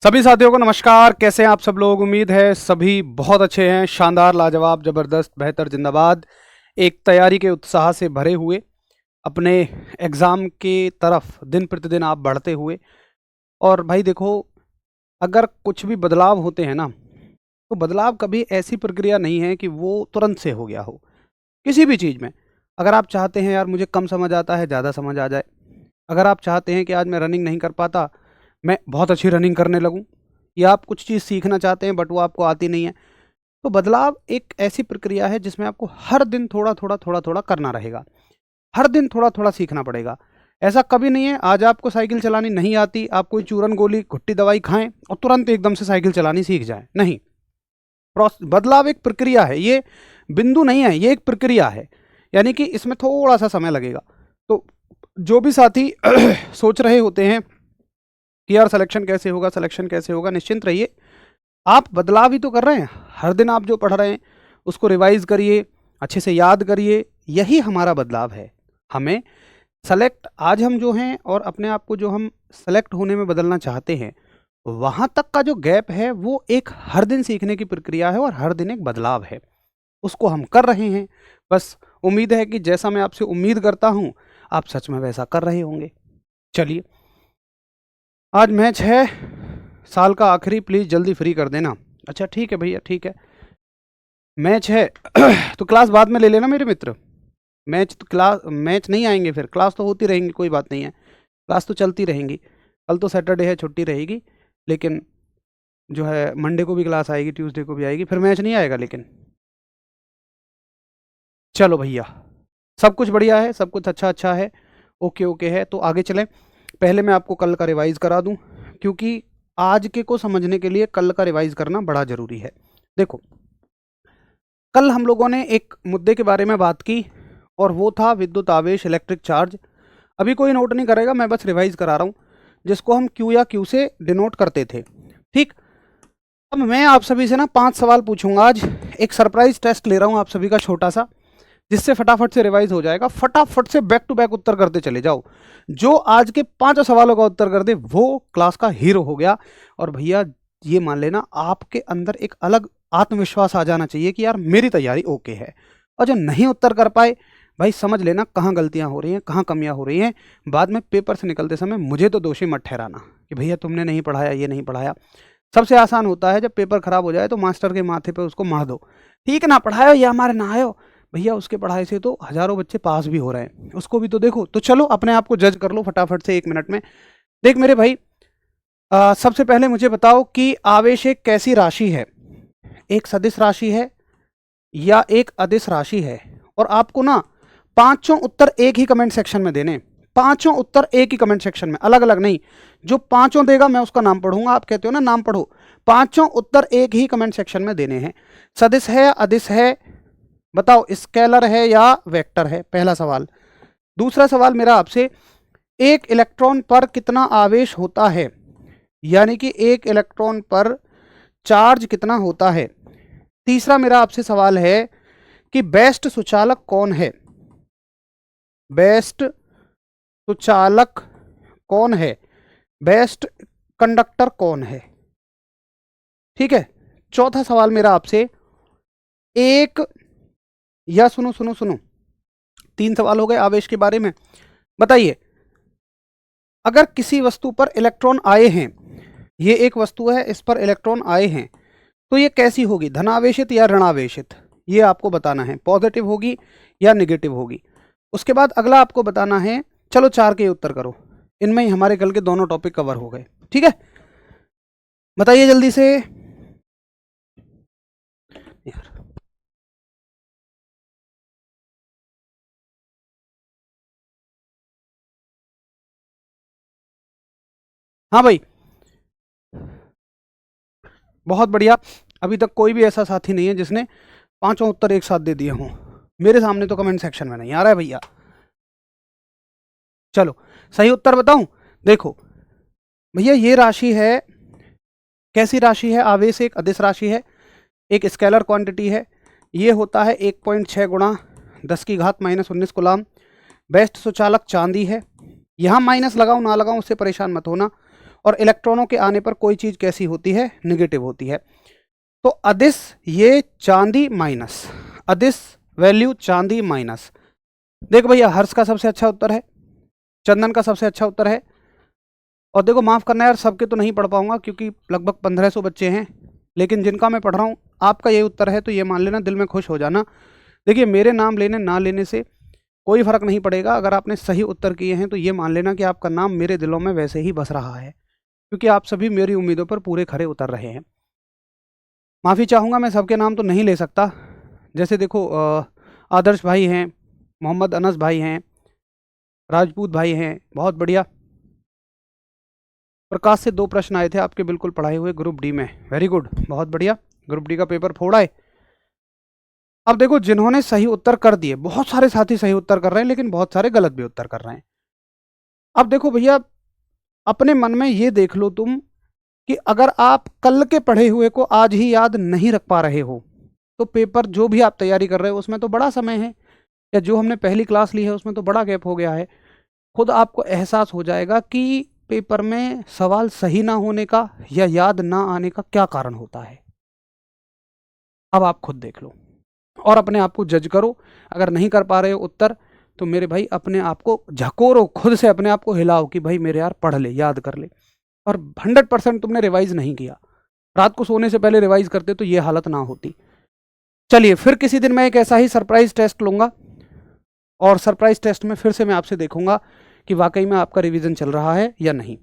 सभी साथियों को नमस्कार। कैसे हैं आप सब लोग? उम्मीद है सभी बहुत अच्छे हैं। शानदार, लाजवाब, जबरदस्त, बेहतर, जिंदाबाद। एक तैयारी के उत्साह से भरे हुए अपने एग्ज़ाम की तरफ दिन प्रतिदिन आप बढ़ते हुए। और भाई देखो, अगर कुछ भी बदलाव होते हैं ना, तो बदलाव कभी ऐसी प्रक्रिया नहीं है कि वो तुरंत से हो गया हो। किसी भी चीज़ में अगर आप चाहते हैं यार मुझे कम समझ आता है, ज़्यादा समझ आ जाए। अगर आप चाहते हैं कि आज मैं रनिंग नहीं कर पाता, मैं बहुत अच्छी रनिंग करने लगूं, या आप कुछ चीज़ सीखना चाहते हैं बट वो आपको आती नहीं है, तो बदलाव एक ऐसी प्रक्रिया है जिसमें आपको हर दिन थोड़ा थोड़ा करना रहेगा। हर दिन थोड़ा थोड़ा सीखना पड़ेगा। ऐसा कभी नहीं है आज आपको साइकिल चलानी नहीं आती, आप कोई चूरन गोली घुट्टी दवाई खाएं और तुरंत एकदम से साइकिल चलानी सीख जाए। नहीं, बदलाव एक प्रक्रिया है, ये बिंदु नहीं है, ये एक प्रक्रिया है। यानी कि इसमें थोड़ा सा समय लगेगा। तो जो भी साथी सोच रहे होते हैं कि यार सिलेक्शन कैसे होगा, सिलेक्शन कैसे होगा, निश्चिंत रहिए, आप बदलाव ही तो कर रहे हैं। हर दिन आप जो पढ़ रहे हैं उसको रिवाइज करिए, अच्छे से याद करिए, यही हमारा बदलाव है। हमें सेलेक्ट आज हम जो हैं और अपने आप को जो हम सेलेक्ट होने में बदलना चाहते हैं, वहाँ तक का जो गैप है वो एक हर दिन सीखने की प्रक्रिया है और हर दिन एक बदलाव है। उसको हम कर रहे हैं। बस उम्मीद है कि जैसा मैं आपसे उम्मीद करता हूँ, आप सच में वैसा कर रहे होंगे। चलिए, आज मैच है, साल का आखिरी, प्लीज़ जल्दी फ्री कर देना। अच्छा ठीक है भैया, ठीक है, मैच है तो क्लास बाद में ले लेना मेरे मित्र। मैच तो क्लास मैच नहीं आएंगे, फिर क्लास तो होती रहेंगी, कोई बात नहीं है, क्लास तो चलती रहेंगी। कल तो सैटरडे है, छुट्टी रहेगी, लेकिन जो है मंडे को भी क्लास आएगी, ट्यूसडे को भी आएगी, फिर मैच नहीं आएगा। लेकिन चलो भैया, सब कुछ बढ़िया है, सब कुछ अच्छा अच्छा है, ओके ओके है। तो आगे चलें। पहले मैं आपको कल का रिवाइज़ करा दूं, क्योंकि आज के को समझने के लिए कल का रिवाइज़ करना बड़ा ज़रूरी है। देखो, कल हम लोगों ने एक मुद्दे के बारे में बात की और वो था विद्युत आवेश, इलेक्ट्रिक चार्ज। अभी कोई नोट नहीं करेगा, मैं बस रिवाइज़ करा रहा हूँ, जिसको हम क्यू या क्यू से डिनोट करते थे। ठीक, अब मैं आप सभी से ना 5 सवाल पूछूंगा आज। एक सरप्राइज टेस्ट ले रहा हूँ आप सभी का, छोटा सा, जिससे फटाफट से रिवाइज हो जाएगा। फटाफट से बैक टू बैक उत्तर करते चले जाओ। जो आज के 5 सवालों का उत्तर कर दे वो क्लास का हीरो हो गया। और भैया ये मान लेना, आपके अंदर एक अलग आत्मविश्वास आ जाना चाहिए कि यार मेरी तैयारी ओके है। और जो नहीं उत्तर कर पाए, भाई समझ लेना कहाँ गलतियाँ हो रही हैं, कहाँ कमियाँ हो रही हैं। बाद में पेपर से निकलते समय मुझे तो दोषी मत ठहराना कि भैया तुमने नहीं पढ़ाया, ये नहीं पढ़ाया। सबसे आसान होता है जब पेपर खराब हो जाए तो मास्टर के माथे पे उसको मार दो, ठीक है ना, पढ़ायो या हमारे ना आयो। भैया उसके पढ़ाई से तो हज़ारों बच्चे पास भी हो रहे हैं, उसको भी तो देखो। तो चलो अपने आप को जज कर लो फटाफट से 1 मिनट में। देख मेरे भाई, सबसे पहले मुझे बताओ कि आवेश एक कैसी राशि है? एक सदिश राशि है या एक अदिश राशि है? और आपको ना पांचों उत्तर एक ही कमेंट सेक्शन में देने। पांचों उत्तर एक ही कमेंट सेक्शन में, अलग अलग नहीं। जो पांचों देगा मैं उसका नाम पढ़ूंगा। आप कहते हो ना नाम पढ़ो, पांचों उत्तर एक ही कमेंट सेक्शन में देने हैं। सदिश है, अदिश है, बताओ स्केलर है या वेक्टर है? पहला सवाल। दूसरा सवाल मेरा आपसे, एक इलेक्ट्रॉन पर कितना आवेश होता है? यानी कि एक इलेक्ट्रॉन पर चार्ज कितना होता है? तीसरा मेरा आपसे सवाल है कि बेस्ट सुचालक कौन है? बेस्ट सुचालक कौन है? बेस्ट कंडक्टर कौन है? ठीक है। चौथा सवाल मेरा आपसे, एक, या सुनो सुनो सुनो, 3 सवाल हो गए आवेश के बारे में। बताइए, अगर किसी वस्तु पर इलेक्ट्रॉन आए हैं, ये एक वस्तु है, इस पर इलेक्ट्रॉन आए हैं, तो ये कैसी होगी, धनावेशित या ऋणावेशित? ये आपको बताना है, पॉजिटिव होगी या नेगेटिव होगी। उसके बाद अगला आपको बताना है, चलो 4 के उत्तर करो, इनमें ही हमारे कल के दोनों टॉपिक कवर हो गए। ठीक है, बताइए जल्दी से यार। हाँ भाई, बहुत बढ़िया। अभी तक कोई भी ऐसा साथी नहीं है जिसने पांचों उत्तर एक साथ दे दिए हों। मेरे सामने तो कमेंट सेक्शन में नहीं आ रहा है भैया। चलो सही उत्तर बताऊं, देखो भैया, ये राशि है, कैसी राशि है? आवेश एक अदिश राशि है, एक स्केलर क्वांटिटी है। ये होता है 1.6 गुणा 10 की घात -19 कूलाम। बेस्ट सुचालक चांदी है। यहाँ माइनस लगाऊं ना लगाऊं उससे परेशान मत होना। और इलेक्ट्रॉनों के आने पर कोई चीज कैसी होती है, नेगेटिव होती है। तो अदिश ये चांदी माइनस, अदिश वैल्यू चांदी माइनस। देख भैया, हर्ष का सबसे अच्छा उत्तर है, चंदन का सबसे अच्छा उत्तर है। और देखो माफ करना यार, सबके तो नहीं पढ़ पाऊंगा क्योंकि लगभग 1500 बच्चे हैं, लेकिन जिनका मैं पढ़ रहा हूँ आपका ये उत्तर है तो ये मान लेना, दिल में खुश हो जाना। देखिए मेरे नाम लेने ना लेने से कोई फर्क नहीं पड़ेगा। अगर आपने सही उत्तर किए हैं तो ये मान लेना कि आपका नाम मेरे दिलों में वैसे ही बस रहा है, क्योंकि आप सभी मेरी उम्मीदों पर पूरे खरे उतर रहे हैं। माफ़ी चाहूँगा, मैं सबके नाम तो नहीं ले सकता। जैसे देखो आदर्श भाई हैं, मोहम्मद अनस भाई हैं, राजपूत भाई हैं, बहुत बढ़िया। प्रकाश से 2 प्रश्न आए थे आपके बिल्कुल पढ़ाए हुए ग्रुप डी में, वेरी गुड, बहुत बढ़िया, ग्रुप डी का पेपर फोड़ा है। अब देखो जिन्होंने सही उत्तर कर दिए, बहुत सारे साथी सही उत्तर कर रहे हैं लेकिन बहुत सारे गलत भी उत्तर कर रहे हैं। अब देखो भैया, अपने मन में ये देख लो तुम कि अगर आप कल के पढ़े हुए को आज ही याद नहीं रख पा रहे हो तो पेपर जो भी आप तैयारी कर रहे हो उसमें तो बड़ा समय है, या जो हमने पहली क्लास ली है उसमें तो बड़ा गैप हो गया है। खुद आपको एहसास हो जाएगा कि पेपर में सवाल सही ना होने का या याद ना आने का क्या कारण होता है। अब आप खुद देख लो और अपने आप को जज करो। अगर नहीं कर पा रहे हो उत्तर तो मेरे भाई अपने आप को झकोरो, खुद से अपने आप को हिलाओ कि भाई मेरे यार पढ़ ले, याद कर ले। और 100% तुमने रिवाइज नहीं किया, रात को सोने से पहले रिवाइज करते तो ये हालत ना होती। चलिए फिर किसी दिन मैं एक ऐसा ही सरप्राइज टेस्ट लूंगा और सरप्राइज टेस्ट में फिर से मैं आपसे देखूंगा कि वाकई में आपका रिवीजन चल रहा है या नहीं।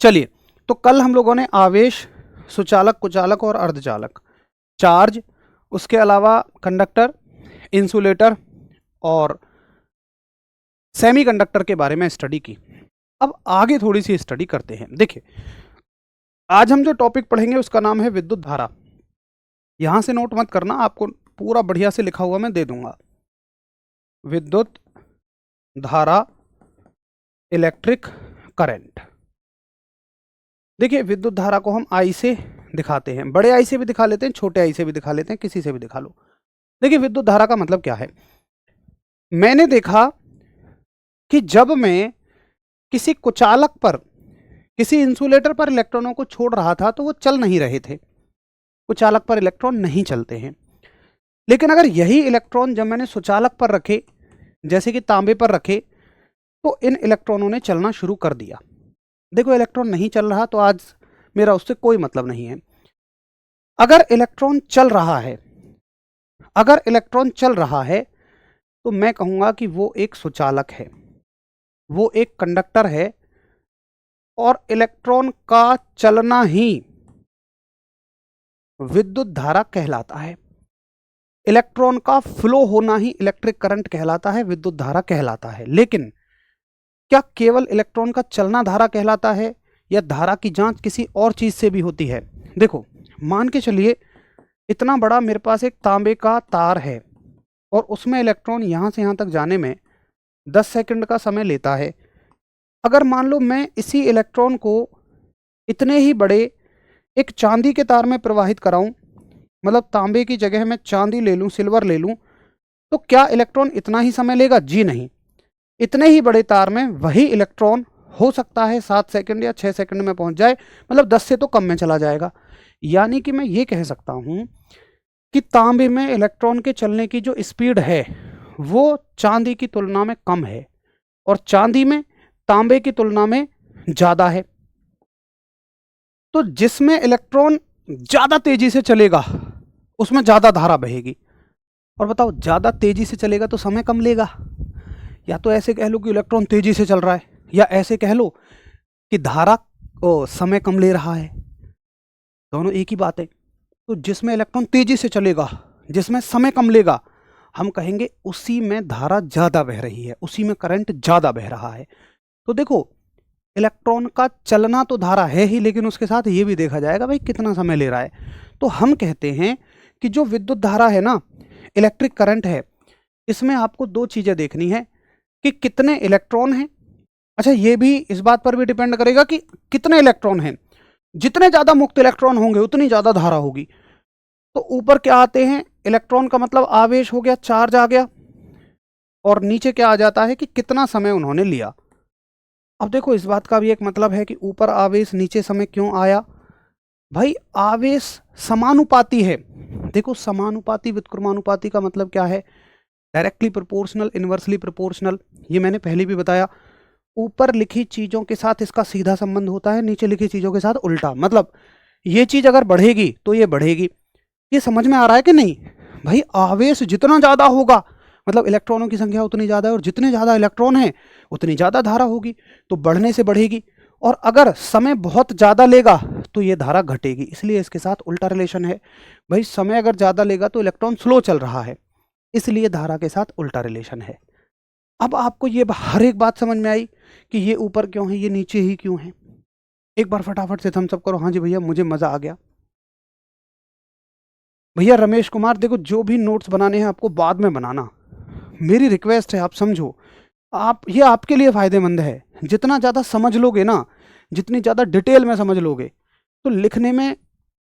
चलिए, तो कल हम लोगों ने आवेश, सुचालक, कुचालक और अर्धचालक, चार्ज, उसके अलावा कंडक्टर, इंसुलेटर और सेमीकंडक्टर के बारे में स्टडी की। अब आगे थोड़ी सी स्टडी करते हैं। देखिए आज हम जो टॉपिक पढ़ेंगे उसका नाम है विद्युत धारा। यहां से नोट मत करना, आपको पूरा बढ़िया से लिखा हुआ मैं दे दूंगा। विद्युत धारा, इलेक्ट्रिक करंट। देखिए विद्युत धारा को हम आई से दिखाते हैं, बड़े आई से भी दिखा लेते हैं, छोटे आई से भी दिखा लेते हैं, किसी से भी दिखा लो। देखिए विद्युत धारा का मतलब क्या है। मैंने देखा कि जब मैं किसी कुचालक पर, किसी इंसुलेटर पर इलेक्ट्रॉनों को छोड़ रहा था तो वो चल नहीं रहे थे, कुचालक पर इलेक्ट्रॉन नहीं चलते हैं। लेकिन अगर यही इलेक्ट्रॉन जब मैंने सुचालक पर रखे, जैसे कि तांबे पर रखे, तो इन इलेक्ट्रॉनों ने चलना शुरू कर दिया। देखो इलेक्ट्रॉन नहीं चल रहा तो आज मेरा उससे कोई मतलब नहीं है। अगर इलेक्ट्रॉन चल रहा है, अगर इलेक्ट्रॉन चल रहा है तो मैं कहूंगा कि वो एक सुचालक है, वो एक कंडक्टर है, और इलेक्ट्रॉन का चलना ही विद्युत धारा कहलाता है। इलेक्ट्रॉन का फ्लो होना ही इलेक्ट्रिक करंट कहलाता है, विद्युत धारा कहलाता है। लेकिन क्या केवल इलेक्ट्रॉन का चलना धारा कहलाता है, या धारा की जांच किसी और चीज से भी होती है? देखो मान के चलिए इतना बड़ा मेरे पास एक तांबे का तार है और उसमें इलेक्ट्रॉन यहां से यहां तक जाने में 10 सेकंड का समय लेता है। अगर मान लो मैं इसी इलेक्ट्रॉन को इतने ही बड़े एक चांदी के तार में प्रवाहित कराऊं, मतलब तांबे की जगह मैं चांदी ले लूं, सिल्वर ले लूं, तो क्या इलेक्ट्रॉन इतना ही समय लेगा? जी नहीं। इतने ही बड़े तार में वही इलेक्ट्रॉन हो सकता है 7 सेकंड या 6 सेकंड में पहुंच जाए, मतलब 10 से तो कम में चला जाएगा। यानी कि मैं ये कह सकता हूं कि तांबे में इलेक्ट्रॉन के चलने की जो स्पीड है वो चांदी की तुलना में कम है, और चांदी में तांबे की तुलना में ज्यादा है। तो जिसमें इलेक्ट्रॉन ज्यादा तेजी से चलेगा उसमें ज्यादा धारा बहेगी। और बताओ ज्यादा तेजी से चलेगा तो समय कम लेगा। या तो ऐसे कह लो कि इलेक्ट्रॉन तेजी से चल रहा है, या ऐसे कह लो कि धारा समय कम ले रहा है, दोनों एक ही बात है। तो जिसमें इलेक्ट्रॉन तेजी से चलेगा, जिसमें समय कम लेगा, हम कहेंगे उसी में धारा ज्यादा बह रही है, उसी में करंट ज्यादा बह रहा है। तो देखो इलेक्ट्रॉन का चलना तो धारा है ही, लेकिन उसके साथ ये भी देखा जाएगा भाई कितना समय ले रहा है। तो हम कहते हैं कि जो विद्युत धारा है ना, इलेक्ट्रिक करंट है, इसमें आपको 2 चीजें देखनी है कि कितने इलेक्ट्रॉन हैं। अच्छा ये भी इस बात पर भी डिपेंड करेगा कि कितने इलेक्ट्रॉन हैं। जितने ज्यादा मुक्त इलेक्ट्रॉन होंगे उतनी ज्यादा धारा होगी। तो ऊपर क्या आते हैं, इलेक्ट्रॉन का मतलब आवेश हो गया, चार्ज आ गया, और नीचे क्या आ जाता है कि कितना समय उन्होंने लिया। अब देखो इस बात का भी एक मतलब है कि ऊपर आवेश नीचे समय क्यों आया। भाई आवेश समानुपाती है। देखो समानुपाती व्युत्क्रमानुपाती का मतलब क्या है, डायरेक्टली प्रोपोर्शनल, इनवर्सली प्रोपोर्शनल, ये मैंने पहले भी बताया। ऊपर लिखी चीजों के साथ इसका सीधा संबंध होता है, नीचे लिखी चीजों के साथ उल्टा। मतलब ये चीज अगर बढ़ेगी तो ये बढ़ेगी। ये समझ में आ रहा है कि नहीं। भाई आवेश जितना ज्यादा होगा मतलब इलेक्ट्रॉनों की संख्या उतनी ज्यादा है, और जितने ज्यादा इलेक्ट्रॉन हैं उतनी ज्यादा धारा होगी, तो बढ़ने से बढ़ेगी। और अगर समय बहुत ज्यादा लेगा तो ये धारा घटेगी, इसलिए इसके साथ उल्टा रिलेशन है। भाई समय अगर ज्यादा लेगा तो इलेक्ट्रॉन स्लो चल रहा है, इसलिए धारा के साथ उल्टा रिलेशन है। अब आपको ये हर एक बात समझ में आई कि ये ऊपर क्यों है, ये नीचे ही क्यों है। एक बार फटाफट से थम्स अप करो, हाँ जी भैया मुझे मजा आ गया। भैया रमेश कुमार, देखो जो भी नोट्स बनाने हैं आपको बाद में बनाना, मेरी रिक्वेस्ट है, आप समझो। आप ये आपके लिए फायदेमंद है। जितना ज़्यादा समझ लोगे ना, जितनी ज़्यादा डिटेल में समझ लोगे, तो लिखने में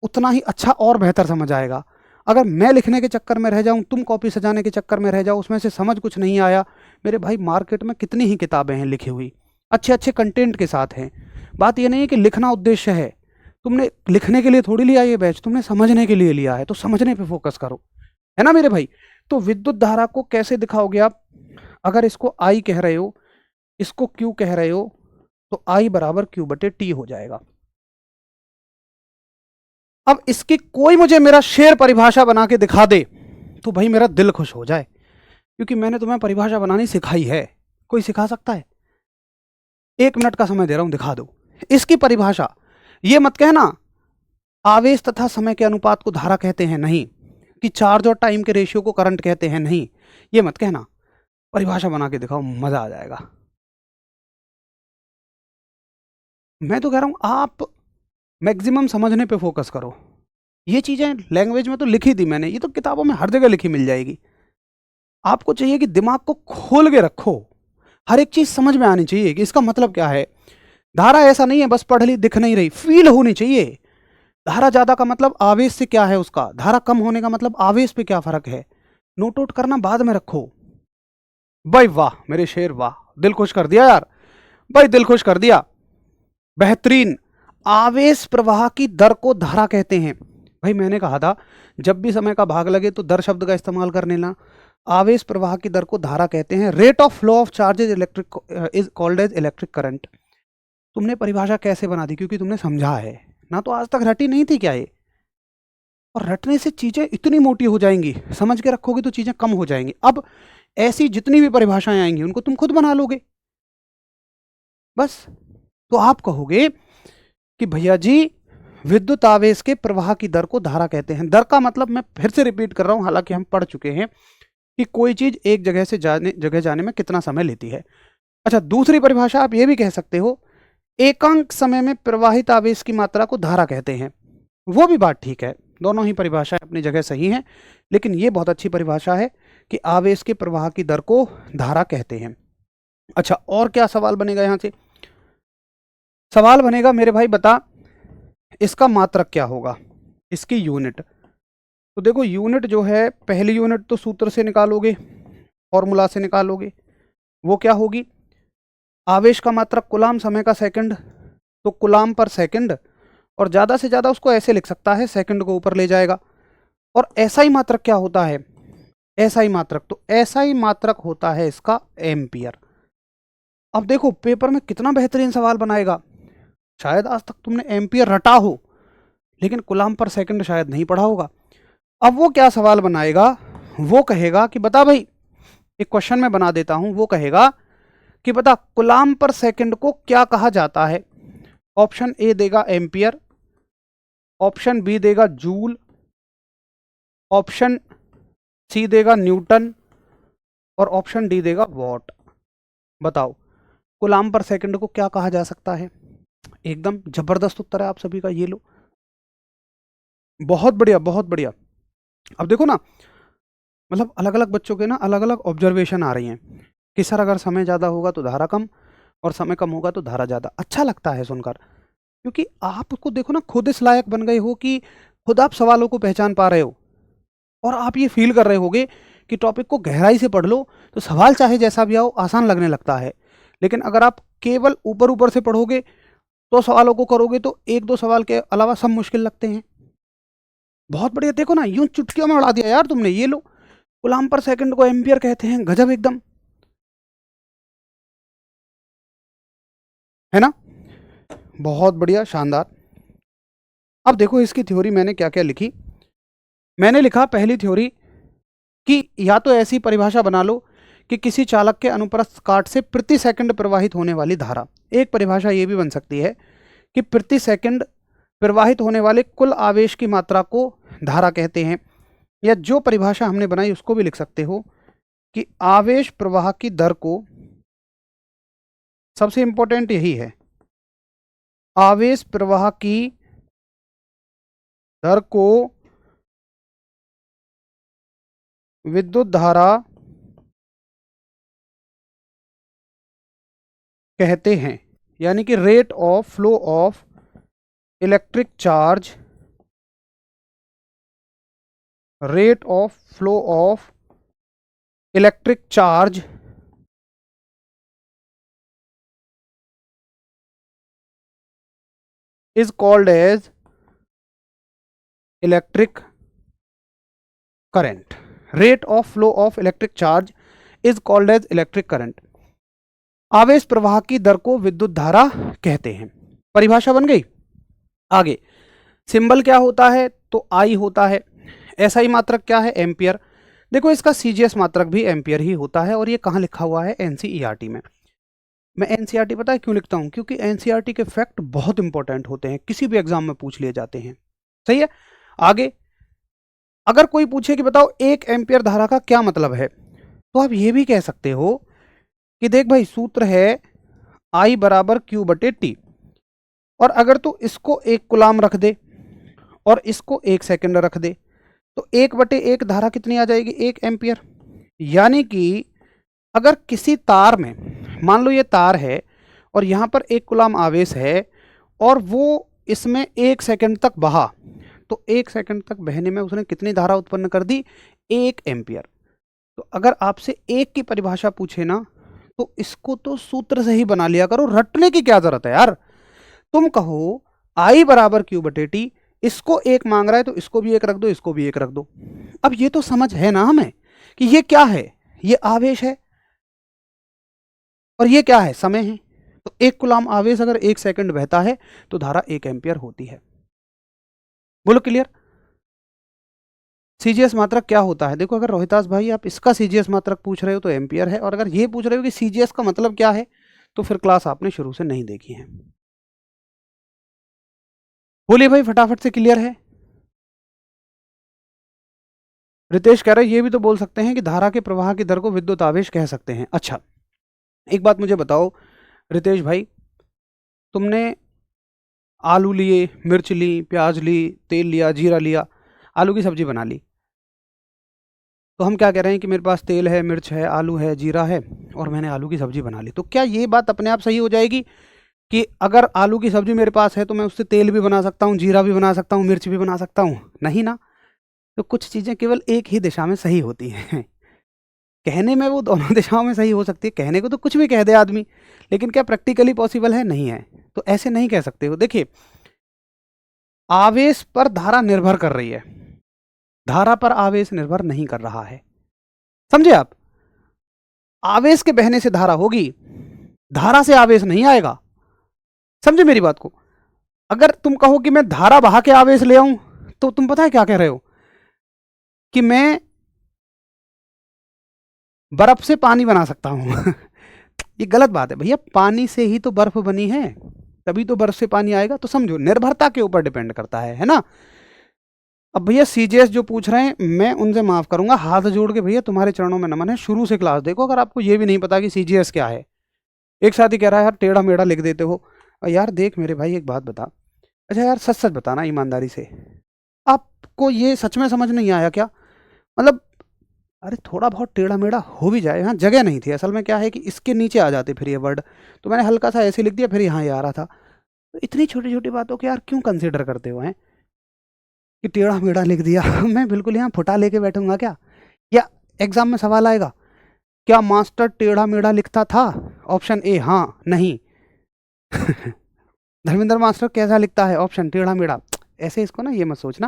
उतना ही अच्छा और बेहतर समझ आएगा। अगर मैं लिखने के चक्कर में रह जाऊं, तुम कॉपी सजाने के चक्कर में रह जाओ, उसमें से समझ कुछ नहीं आया, मेरे भाई मार्केट में कितनी ही किताबें हैं लिखी हुई, अच्छे अच्छे कंटेंट के साथ हैं। बात ये नहीं है कि लिखना उद्देश्य है, तुमने लिखने के लिए थोड़ी लिया ये बैच, तुमने समझने के लिए लिया है, तो समझने पे फोकस करो, है ना मेरे भाई। तो विद्युत धारा को कैसे दिखाओगे आप। अगर इसको आई कह रहे हो, इसको क्यू कह रहे हो, तो आई बराबर क्यू बटे टी हो जाएगा। अब इसकी कोई मुझे मेरा शेर परिभाषा बना के दिखा दे तो भाई मेरा दिल खुश हो जाए, क्योंकि मैंने तुम्हें परिभाषा बनानी सिखाई है। कोई सिखा सकता है। 1 मिनट का समय दे रहा हूं, दिखा दो इसकी परिभाषा। ये मत कहना आवेश तथा समय के अनुपात को धारा कहते हैं, नहीं। कि चार्ज और टाइम के रेशियो को करंट कहते हैं, नहीं। ये मत कहना, परिभाषा बना के दिखाओ, मजा आ जाएगा। मैं तो कह रहा हूं आप मैक्सिमम समझने पे फोकस करो। ये चीजें लैंग्वेज में तो लिखी थी मैंने, ये तो किताबों में हर जगह लिखी मिल जाएगी। आपको चाहिए कि दिमाग को खोल के रखो, हर एक चीज समझ में आनी चाहिए कि इसका मतलब क्या है। धारा ऐसा नहीं है बस पढ़ ली दिख नहीं रही, फील होनी चाहिए। धारा ज्यादा का मतलब आवेश से क्या है उसका, धारा कम होने का मतलब आवेश पे क्या फर्क है। नोट आउट करना बाद में रखो। भाई वाह मेरे शेर, वाह, दिल खुश कर दिया यार, भाई दिल खुश कर दिया, बेहतरीन। आवेश प्रवाह की दर को धारा कहते हैं। भाई मैंने कहा था जब भी समय का भाग लगे तो दर शब्द का इस्तेमाल कर लेना। आवेश प्रवाह की दर को धारा कहते हैं। Rate of flow of charges electric is called as electric current. तुमने परिभाषा कैसे बना दी, क्योंकि तुमने समझा है ना, तो आज तक रटी नहीं थी क्या ये। और रटने से चीजें इतनी मोटी हो जाएंगी, समझ के रखोगे तो चीजें कम हो जाएंगी। अब ऐसी जितनी भी परिभाषाएं आएंगी उनको तुम खुद बना लोगे बस। तो आप कहोगे कि भैया जी विद्युत आवेश के प्रवाह की दर को धारा कहते हैं। दर का मतलब मैं फिर से रिपीट कर रहा हूं, हालांकि हम पढ़ चुके हैं कि कोई चीज एक जगह से जगह जाने में कितना समय लेती है। अच्छा, दूसरी परिभाषा आप ये भी कह सकते हो, एकांक समय में प्रवाहित आवेश की मात्रा को धारा कहते हैं। वो भी बात ठीक है, दोनों ही परिभाषाएं अपनी जगह सही हैं, लेकिन ये बहुत अच्छी परिभाषा है कि आवेश के प्रवाह की दर को धारा कहते हैं। अच्छा, और क्या सवाल बनेगा यहां से। सवाल बनेगा मेरे भाई बता इसका मात्रक क्या होगा, इसकी यूनिट। तो देखो यूनिट जो है, पहली यूनिट तो सूत्र से निकालोगे, फॉर्मूला से निकालोगे। वो क्या होगी, आवेश का मात्रक कुलाम, समय का सेकंड, तो कुलाम पर सेकंड। और ज़्यादा से ज़्यादा उसको ऐसे लिख सकता है, सेकंड को ऊपर ले जाएगा। और ऐसा ही मात्रक क्या होता है, ऐसा ही मात्रक, तो ऐसा ही मात्रक होता है इसका एम्पियर। अब देखो पेपर में कितना बेहतरीन सवाल बनाएगा। शायद आज तक तुमने एम्पियर रटा हो, लेकिन कुलाम पर सेकंड शायद नहीं पढ़ा होगा। अब वो क्या सवाल बनाएगा, वो कहेगा कि बता भाई, एक क्वेश्चन में बना देता हूं, वो कहेगा कि बता कुलाम पर सेकंड को क्या कहा जाता है। ऑप्शन ए देगा एम्पियर, ऑप्शन बी देगा जूल, ऑप्शन सी देगा न्यूटन, और ऑप्शन डी देगा वॉट। बताओ कुलाम पर सेकंड को क्या कहा जा सकता है। एकदम जबरदस्त उत्तर है आप सभी का, ये लो, बहुत बढ़िया बहुत बढ़िया। अब देखो ना, मतलब अलग अलग बच्चों के ना अलग अलग ऑब्जर्वेशन आ रही हैं कि सर अगर समय ज़्यादा होगा तो धारा कम, और समय कम होगा तो धारा ज़्यादा। अच्छा लगता है सुनकर, क्योंकि आपको देखो ना खुद इस लायक बन गए हो कि खुद आप सवालों को पहचान पा रहे हो, और आप ये फील कर रहे होगे कि टॉपिक को गहराई से पढ़ लो तो सवाल चाहे जैसा भी आओ आसान लगने लगता है। लेकिन अगर आप केवल ऊपर ऊपर से पढ़ोगे तो सवालों को करोगे तो एक दो सवाल के अलावा सब मुश्किल लगते हैं। बहुत बढ़िया, देखो ना यूं चुटकियों में उड़ा दिया यार तुमने। ये लो, कूलाम पर सेकंड को एम्पियर कहते हैं, गजब एकदम, है ना। बहुत बढ़िया, शानदार। अब देखो इसकी थ्योरी मैंने क्या क्या लिखी। मैंने लिखा पहली थ्योरी कि या तो ऐसी परिभाषा बना लो कि किसी चालक के अनुप्रस्थ काट से प्रति सेकंड प्रवाहित होने वाली धारा। एक परिभाषा ये भी बन सकती है कि प्रति सेकंड प्रवाहित होने वाले कुल आवेश की मात्रा को धारा कहते हैं। या जो परिभाषा हमने बनाई उसको भी लिख सकते हो कि आवेश प्रवाह की दर को, सबसे इंपॉर्टेंट यही है, आवेश प्रवाह की दर को विद्युत धारा कहते हैं। यानी कि rate of flow of electric charge, rate of flow of electric charge is called as electric current. Rate of flow of electric charge is called as electric current. आवेश प्रवाह की दर को विद्युत धारा कहते हैं। परिभाषा बन गई। आगे सिंबल क्या होता है, तो आई होता है। एसआई मात्रक क्या है, एम्पियर। देखो इसका सीजीएस मात्रक भी एम्पियर ही होता है और ये कहाँ लिखा हुआ है, एनसीईआरटी में। मैं एनसीईआरटी पता है क्यों लिखता हूँ, क्योंकि एनसीईआरटी के फैक्ट बहुत इंपॉर्टेंट होते हैं, किसी भी एग्जाम में पूछ लिए जाते हैं। सही है। आगे अगर कोई पूछे कि बताओ 1 एम्पियर धारा का क्या मतलब है, तो आप ये भी कह सकते हो कि देख भाई सूत्र है I बराबर Q बटे T, और अगर तू इसको 1 कूलाम रख दे और इसको 1 सेकंड रख दे तो 1/1 धारा कितनी आ जाएगी, 1 एम्पियर। यानी कि अगर किसी तार में, मान लो ये तार है और यहाँ पर 1 कूलाम आवेश है और वो इसमें 1 सेकंड तक बहा, तो 1 सेकंड तक बहने में उसने कितनी धारा उत्पन्न कर दी, 1 एम्पियर। तो अगर आपसे 1 की परिभाषा पूछे ना तो इसको तो सूत्र से ही बना लिया करो, रटने की क्या जरूरत है यार। तुम कहो I बराबर Q बटे T, इसको 1 मांग रहा है तो इसको भी 1 रख दो, इसको भी 1 रख दो। अब ये तो समझ है ना हमें कि ये क्या है, ये आवेश है और ये क्या है, समय है। तो 1 कूलाम आवेश अगर 1 सेकंड बहता है तो धारा 1 एम्पियर होती है। बोलो क्लियर। सीजीएस मात्रक क्या होता है, देखो अगर रोहितास भाई आप इसका सीजीएस मात्रक पूछ रहे हो तो एम्पियर है, और अगर ये पूछ रहे हो कि सीजीएस का मतलब क्या है तो फिर क्लास आपने शुरू से नहीं देखी है। बोलिए भाई फटाफट से, क्लियर है। रितेश कह रहे ये भी तो बोल सकते हैं कि धारा के प्रवाह की दर को विद्युत आवेश कह सकते हैं। अच्छा एक बात मुझे बताओ रितेश भाई, तुमने आलू लिए, मिर्च ली, प्याज ली, तेल लिया, जीरा लिया, आलू की सब्जी बना ली। तो हम क्या कह रहे हैं कि मेरे पास तेल है, मिर्च है, आलू है, जीरा है और मैंने आलू की सब्जी बना ली। तो क्या ये बात अपने आप सही हो जाएगी कि अगर आलू की सब्जी मेरे पास है तो मैं उससे तेल भी बना सकता हूँ, जीरा भी बना सकता हूँ, मिर्च भी बना सकता हूँ? नहीं ना। तो कुछ चीज़ें केवल एक ही दिशा में सही होती हैं। कहने में वो दोनों दिशाओं में सही हो सकती है, कहने को तो कुछ भी कह दे आदमी, लेकिन क्या प्रैक्टिकली पॉसिबल है, नहीं है। तो ऐसे नहीं कह सकते हो। देखिए आवेश पर धारा निर्भर कर रही है, धारा पर आवेश निर्भर नहीं कर रहा है, समझे आप। आवेश के बहने से धारा होगी, धारा से आवेश नहीं आएगा, समझे मेरी बात को। अगर तुम कहो कि मैं धारा बहा के आवेश ले आऊं तो तुम पता है क्या कह रहे हो कि मैं बर्फ से पानी बना सकता हूं। ये गलत बात है भैया, पानी से ही तो बर्फ बनी है, तभी तो बर्फ से पानी आएगा। तो समझो निर्भरता के ऊपर डिपेंड करता है ना। अब भैया सीजीएस जो पूछ रहे हैं मैं उनसे माफ करूंगा, हाथ जोड़ के भैया तुम्हारे चरणों में नमन है, शुरू से क्लास देखो। अगर आपको ये भी नहीं पता कि सीजीएस क्या है, एक साथी कह रहा है यार टेढ़ा मेढ़ा लिख देते हो। और यार देख मेरे भाई एक बात बता, अच्छा यार सच सच बताना ईमानदारी से, आपको ये सच में समझ नहीं आया क्या? मतलब अरे थोड़ा बहुत टेढ़ा मेढ़ा हो भी जाए, हाँ जगह नहीं थी असल में, क्या है कि इसके नीचे आ जाते फिर ये वर्ड, तो मैंने हल्का सा ऐसे लिख दिया, फिर यहाँ ये आ रहा था। तो इतनी छोटी छोटी बातों को यार क्यों कंसिडर करते हो हैं कि टेढ़ा मेढ़ा लिख दिया। मैं बिल्कुल यहाँ फुटा लेके बैठूंगा क्या? या एग्जाम में सवाल आएगा क्या मास्टर टेढ़ा मेढ़ा लिखता था, ऑप्शन ए हाँ, नहीं, धर्मेंद्र मास्टर कैसा लिखता है? ऑप्शन टेढ़ा मेढ़ा। ऐसे इसको ना ये मत सोचना,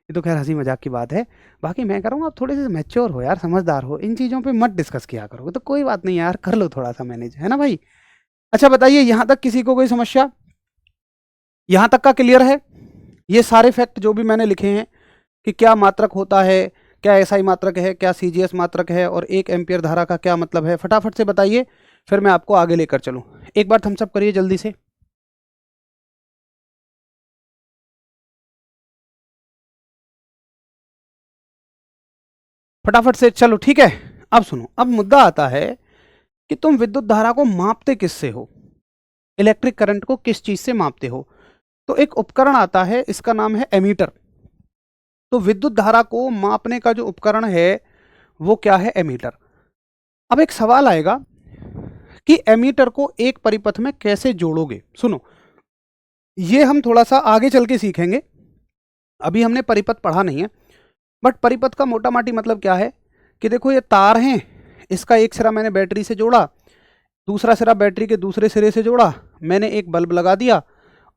ये तो खैर हंसी मजाक की बात है। बाकी मैं कह रहा हूँ आप थोड़े से मैच्योर हो यार, समझदार हो, इन चीज़ों पे मत डिस्कस किया करो। तो कोई बात नहीं यार, कर लो थोड़ा सा मैनेज, है ना भाई। अच्छा बताइए, यहाँ तक किसी को कोई समस्या? यहाँ तक का क्लियर है? ये सारे फैक्ट जो भी मैंने लिखे हैं कि क्या मात्रक होता है, क्या एसआई मात्रक है, क्या सीजीएस मात्रक है, और 1 एम्पियर धारा का क्या मतलब है, फटाफट से बताइए, फिर मैं आपको आगे लेकर चलूँ। एक बार थम्स अप करिए जल्दी से। फटाफट से, चलो ठीक है। अब सुनो, अब मुद्दा आता है कि तुम विद्युत धारा को मापते किससे हो, इलेक्ट्रिक करंट को किस चीज से मापते हो। तो एक उपकरण आता है, इसका नाम है एमीटर। तो विद्युत धारा को मापने का जो उपकरण है वो क्या है? एमीटर। अब एक सवाल आएगा कि एमीटर को एक परिपथ में कैसे जोड़ोगे। सुनो, ये हम थोड़ा सा आगे चल के सीखेंगे, अभी हमने परिपथ पढ़ा नहीं है। बट परिपथ का मोटा माटी मतलब क्या है कि देखो ये तार हैं, इसका एक सिरा मैंने बैटरी से जोड़ा, दूसरा सिरा बैटरी के दूसरे सिरे से जोड़ा, मैंने एक बल्ब लगा दिया,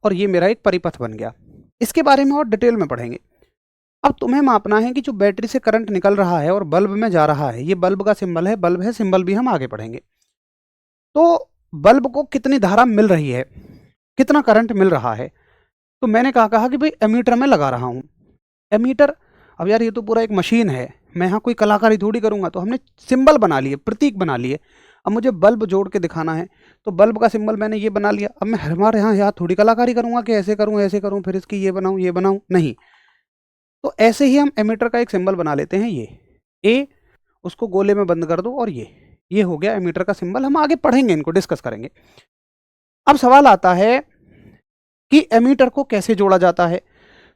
और ये मेरा एक परिपथ बन गया। इसके बारे में और डिटेल में पढ़ेंगे। अब तुम्हें मापना है कि जो बैटरी से करंट निकल रहा है और बल्ब में जा रहा है, ये बल्ब का सिंबल है, बल्ब है, सिंबल भी हम आगे पढ़ेंगे। तो बल्ब को कितनी धारा मिल रही है, कितना करंट मिल रहा है, तो मैंने कहा कि भाई एमीटर में लगा रहा हूँ। एमीटर, अब यार ये तो पूरा एक मशीन है, मैं यहाँ कोई कलाकारी थोड़ी करूँगा, तो हमने सिंबल बना लिए, प्रतीक बना लिए। अब मुझे बल्ब जोड़ के दिखाना है, तो बल्ब का सिंबल मैंने ये बना लिया। अब मैं हमारे यहाँ थोड़ी कलाकारी करूँगा कि ऐसे करूँ ऐसे करूँ, फिर इसकी ये बनाऊँ, नहीं। तो ऐसे ही हम एमीटर का एक सिंबल बना लेते हैं, ये ए, उसको गोले में बंद कर दो, और ये हो गया एमीटर का सिंबल। हम आगे पढ़ेंगे, इनको डिस्कस करेंगे। अब सवाल आता है कि एमीटर को कैसे जोड़ा जाता है।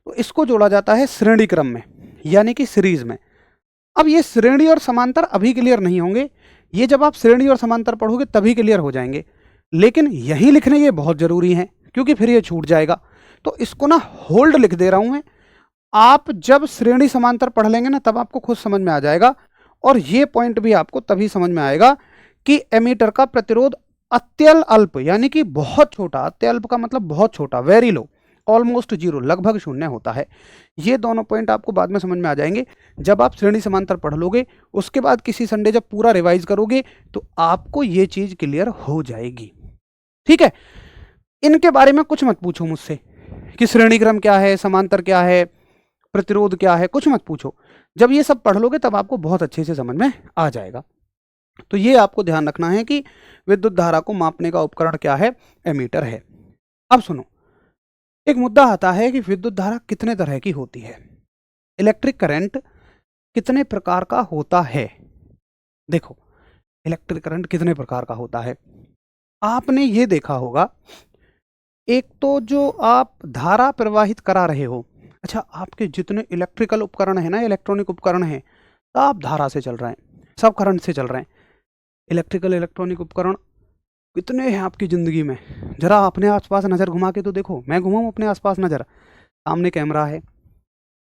तो इसको जोड़ा जाता है श्रेणी क्रम में, यानी कि सीरीज में। अब ये श्रेणी और समांतर अभी क्लियर नहीं होंगे, ये जब आप श्रेणी और समांतर पढ़ोगे तभी क्लियर हो जाएंगे, लेकिन यही लिखने ये बहुत जरूरी है, क्योंकि फिर ये छूट जाएगा। तो इसको ना होल्ड लिख दे रहा हूं मैं, आप जब श्रेणी समांतर पढ़ लेंगे ना तब आपको खुद समझ में आ जाएगा। और ये पॉइंट भी आपको तभी समझ में आएगा कि एमीटर का प्रतिरोध अत्यल्प अल्प, यानी कि बहुत छोटा, अत्यल्प का मतलब बहुत छोटा, वेरी लो, ऑलमोस्ट जीरो, लगभग शून्य होता है। ये दोनों पॉइंट आपको बाद में समझ में आ जाएंगे जब आप श्रेणी समांतर पढ़ लोगे। उसके बाद किसी संडे जब पूरा रिवाइज करोगे तो आपको ये चीज क्लियर हो जाएगी, ठीक है। इनके बारे में कुछ मत पूछो मुझसे कि श्रेणी क्रम क्या है, समांतर क्या है, प्रतिरोध क्या है, कुछ मत पूछो। जब ये सब पढ़ लोगे तब आपको बहुत अच्छे से समझ में आ जाएगा। तो ये आपको ध्यान रखना है कि विद्युत धारा को मापने का उपकरण क्या है? एमीटर है। अब सुनो, एक मुद्दा आता है कि विद्युत धारा कितने तरह की होती है, इलेक्ट्रिक करंट कितने प्रकार का होता है। देखो, इलेक्ट्रिक करंट कितने प्रकार का होता है, आपने ये देखा होगा, एक तो जो आप धारा प्रवाहित करा रहे हो, अच्छा आपके जितने इलेक्ट्रिकल उपकरण है ना, इलेक्ट्रॉनिक उपकरण है, सब धारा से चल रहे हैं, सब करंट से चल रहे हैं। इलेक्ट्रिकल इलेक्ट्रॉनिक उपकरण कितने हैं आपकी ज़िंदगी में, जरा अपने आसपास नज़र घुमा के तो देखो। मैं घुमाऊँ अपने आसपास नज़र, सामने कैमरा है,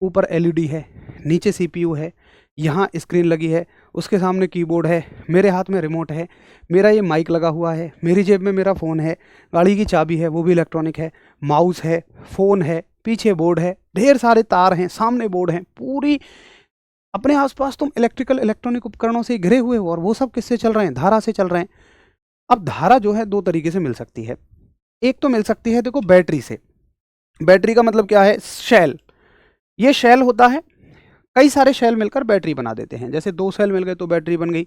ऊपर एलईडी है, नीचे सीपीयू है, यहाँ स्क्रीन लगी है, उसके सामने कीबोर्ड है, मेरे हाथ में रिमोट है, मेरा ये माइक लगा हुआ है, मेरी जेब में मेरा फ़ोन है, गाड़ी की चाबी है वो भी इलेक्ट्रॉनिक है, माउस है, फ़ोन है, पीछे बोर्ड है, ढेर सारे तार हैं, सामने बोर्ड हैं, पूरी अपने आसपास तुम इलेक्ट्रिकल इलेक्ट्रॉनिक उपकरणों से घिरे हुए हो, और वो सब किससे चल रहे हैं? धारा से चल रहे हैं। अब धारा जो है दो तरीके से मिल सकती है, एक तो मिल सकती है देखो बैटरी से। बैटरी का मतलब क्या है? शेल, ये शेल होता है, कई सारे शेल मिलकर बैटरी बना देते हैं। जैसे 2 शेल मिल गए तो बैटरी बन गई,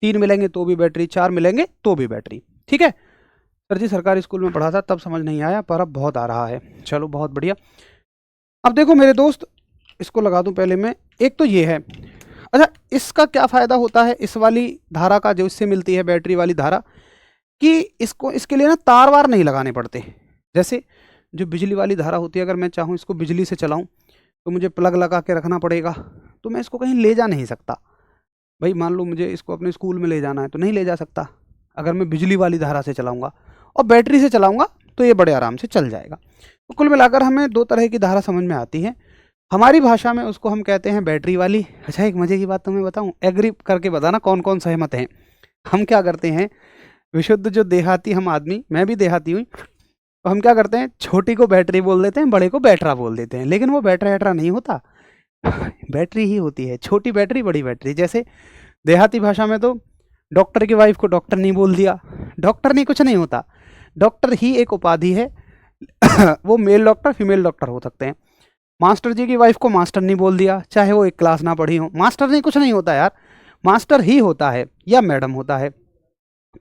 3 मिलेंगे तो भी बैटरी, 4 मिलेंगे तो भी बैटरी, ठीक है। सर जी सरकारी स्कूल में पढ़ा था तब समझ नहीं आया, पर अब बहुत आ रहा है, चलो बहुत बढ़िया। अब देखो मेरे दोस्त, इसको लगा दूं पहले मैं, एक तो ये है। अच्छा, इसका क्या फ़ायदा होता है इस वाली धारा का जो इससे मिलती है, बैटरी वाली धारा, कि इसको, इसके लिए ना तार वार नहीं लगाने पड़ते। जैसे जो बिजली वाली धारा होती है, अगर मैं चाहूँ इसको बिजली से चलाऊँ तो मुझे प्लग लगा के रखना पड़ेगा, तो मैं इसको कहीं ले जा नहीं सकता। भाई मान लो मुझे इसको अपने स्कूल में ले जाना है तो नहीं ले जा सकता, अगर मैं बिजली वाली धारा से चलाऊँगा। और बैटरी से चलाऊँगा तो ये बड़े आराम से चल जाएगा। तो कुल मिलाकर हमें 2 तरह की धारा समझ में आती है, हमारी भाषा में उसको हम कहते हैं बैटरी वाली। अच्छा एक मज़े की बात तुम्हें बताऊँ, एग्री करके बताना कौन कौन सहमत हैं। हम क्या करते हैं, विशुद्ध जो देहाती हम आदमी, मैं भी देहाती हूँ, तो हम क्या करते हैं, छोटी को बैटरी बोल देते हैं, बड़े को बैटरा बोल देते हैं, लेकिन वो बैटरा वैटरा नहीं होता। बैटरी ही होती है, छोटी बैटरी बड़ी बैटरी। जैसे देहाती भाषा में तो डॉक्टर की वाइफ को डॉक्टर नहीं बोल दिया, डॉक्टर नहीं, कुछ नहीं होता, डॉक्टर ही एक उपाधि है। वो मेल डॉक्टर फीमेल डॉक्टर हो सकते हैं। मास्टर जी की वाइफ को मास्टर नहीं बोल दिया, चाहे वो एक क्लास ना पढ़ी हो, मास्टर नहीं, कुछ नहीं होता यार, मास्टर ही होता है या मैडम होता है।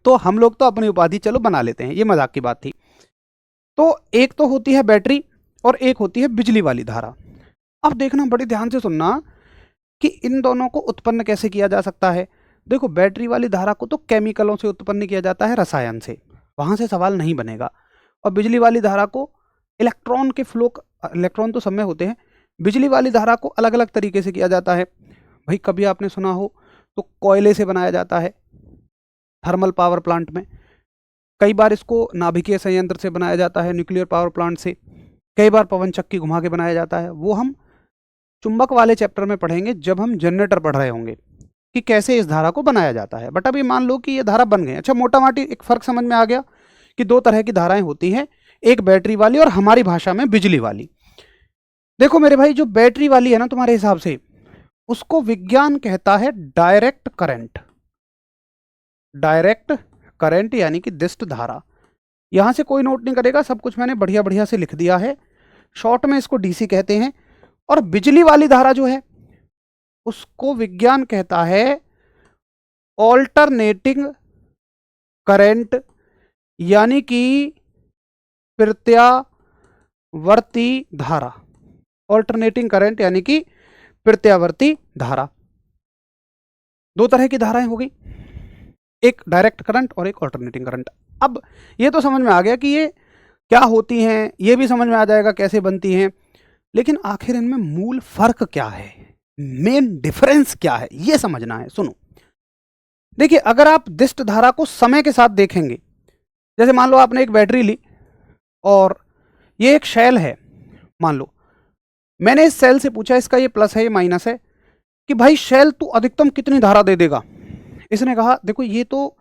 तो हम लोग तो अपनी उपाधि चलो बना लेते हैं, ये मजाक की बात थी। तो एक तो होती है बैटरी और एक होती है बिजली वाली धारा। अब देखना, बड़े ध्यान से सुनना कि इन दोनों को उत्पन्न कैसे किया जा सकता है। देखो, बैटरी वाली धारा को तो केमिकलों से उत्पन्न किया जाता है, रसायन से, वहां से सवाल नहीं बनेगा। और बिजली वाली धारा को इलेक्ट्रॉन के फ्लो, इलेक्ट्रॉन तो सब में होते हैं, बिजली वाली धारा को अलग अलग तरीके से किया जाता है। भाई कभी आपने सुना हो तो कोयले से बनाया जाता है थर्मल पावर प्लांट में, कई बार इसको नाभिकीय संयंत्र से बनाया जाता है, न्यूक्लियर पावर प्लांट से, कई बार पवन चक्की घुमा के बनाया जाता है। वो हम चुंबक वाले चैप्टर में पढ़ेंगे जब हम जनरेटर पढ़ रहे होंगे कि कैसे इस धारा को बनाया जाता है। बट अभी मान लो कि ये धारा बन गई। अच्छा, मोटा माटी एक फर्क समझ में आ गया कि दो तरह की धाराएं होती हैं, एक बैटरी वाली और हमारी भाषा में बिजली वाली। देखो मेरे भाई, जो बैटरी वाली है ना तुम्हारे हिसाब से, उसको विज्ञान कहता है डायरेक्ट करंट। डायरेक्ट करंट यानी कि दिष्ट धारा। यहां से कोई नोट नहीं करेगा, सब कुछ मैंने बढ़िया बढ़िया से लिख दिया है। शॉर्ट में इसको डीसी कहते हैं। और बिजली वाली धारा जो है उसको विज्ञान कहता है ऑल्टरनेटिंग करंट, यानी कि प्रत्यावर्ती धारा। ऑल्टरनेटिंग करंट यानी कि प्रत्यावर्ती धारा। दो तरह की धाराएं हो गई, एक डायरेक्ट करंट और एक ऑल्टरनेटिंग करंट। अब ये तो समझ में आ गया कि ये क्या होती हैं, ये भी समझ में आ जाएगा कैसे बनती हैं, लेकिन आखिर इनमें मूल फर्क क्या है, मेन डिफरेंस क्या है, ये समझना है। सुनो, देखिए, अगर आप दिष्ट धारा को समय के साथ देखेंगे, जैसे मान लो आपने एक बैटरी ली और ये एक शेल है, मान लो मैंने इस सेल से पूछा, इसका ये प्लस है ये माइनस है, कि भाई शेल तू अधिकतम कितनी धारा दे देगा। इसने कहा देखो ये तो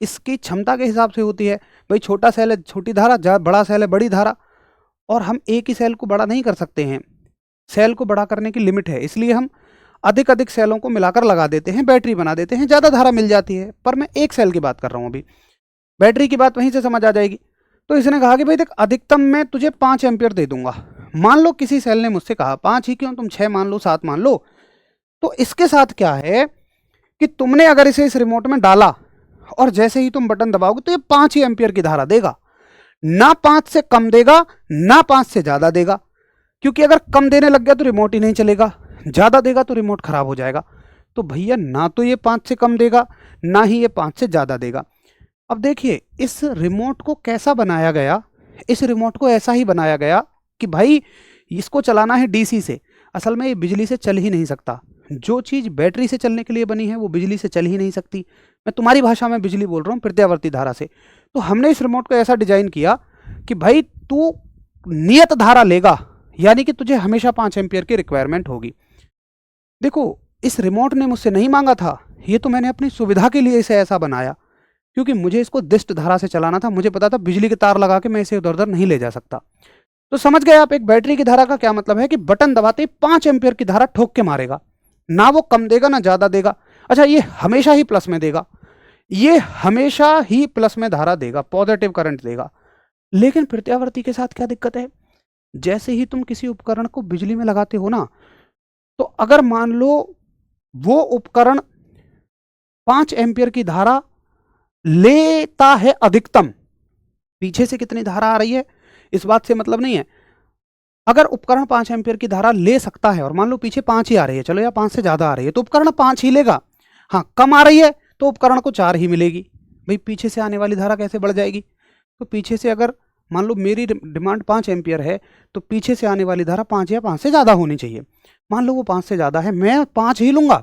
इसकी क्षमता के हिसाब से होती है, भाई छोटा सेल है छोटी धारा, बड़ा सेल है बड़ी धारा, और हम एक ही सेल को बड़ा नहीं कर सकते हैं, सेल को बड़ा करने की लिमिट है, इसलिए हम अधिक अधिक सेलों को मिलाकर लगा देते हैं, बैटरी बना देते हैं, ज़्यादा धारा मिल जाती है। पर मैं एक सेल की बात कर रहा हूँ अभी, बैटरी की बात वहीं से समझ आ जाएगी। तो इसने कहा कि भाई देख, अधिकतम मैं तुझे 5 एम्पियर दे दूंगा। मान लो किसी सेल ने मुझसे कहा 5 ही क्यों, तुम 6 मान लो, 7 मान लो। तो इसके साथ क्या है कि तुमने अगर इसे इस रिमोट में डाला और जैसे ही तुम बटन दबाओगे तो ये 5 ही एम्पियर की धारा देगा, ना 5 से कम देगा ना 5 से ज़्यादा देगा, क्योंकि अगर कम देने लग गया तो रिमोट ही नहीं चलेगा, ज़्यादा देगा तो रिमोट खराब हो जाएगा। तो भैया ना तो ये 5 से कम देगा ना ही ये 5 से ज़्यादा देगा। अब देखिए इस रिमोट को कैसा बनाया गया, इस रिमोट को ऐसा ही बनाया गया कि भाई इसको चलाना है डीसी से, असल में ये बिजली से चल ही नहीं सकता। जो चीज़ बैटरी से चलने के लिए बनी है वो बिजली से चल ही नहीं सकती। मैं तुम्हारी भाषा में बिजली बोल रहा हूँ, प्रत्यावर्ती धारा से। तो हमने इस रिमोट को ऐसा डिजाइन किया कि भाई तू नियत धारा लेगा, यानी कि तुझे हमेशा 5 एम्पियर की रिक्वायरमेंट होगी। देखो इस रिमोट ने मुझसे नहीं मांगा था, ये तो मैंने अपनी सुविधा के लिए इसे ऐसा बनाया, क्योंकि मुझे इसको दिष्ट धारा से चलाना था। मुझे पता था बिजली के तार लगा के मैं इसे इधर उधर नहीं ले जा सकता। तो समझ गए आप, एक बैटरी की धारा का क्या मतलब है कि बटन दबाते ही 5 एम्पियर की धारा ठोक के मारेगा, ना वो कम देगा ना ज़्यादा देगा। अच्छा, ये हमेशा ही प्लस में देगा, ये हमेशा ही प्लस में धारा देगा, पॉजिटिव करंट देगा। लेकिन प्रत्यावर्ती के साथ क्या दिक्कत है, जैसे ही तुम किसी उपकरण को बिजली में लगाते हो ना, तो अगर मान लो वो उपकरण 5 एम्पियर की धारा लेता है अधिकतम, पीछे से कितनी धारा आ रही है इस बात से मतलब नहीं है। अगर उपकरण 5 एम्पियर की धारा ले सकता है और मान लो पीछे 5 ही आ रही है, चलो या 5 से ज़्यादा आ रही है, तो उपकरण 5 ही लेगा। हाँ, कम आ रही है तो उपकरण को 4 ही मिलेगी। भाई पीछे से आने वाली धारा कैसे बढ़ जाएगी, तो पीछे से अगर मान लो मेरी डिमांड 5 एम्पियर है तो पीछे से आने वाली धारा 5 या 5 से ज़्यादा होनी चाहिए। मान लो वो 5 से ज़्यादा है, मैं 5 ही लूँगा।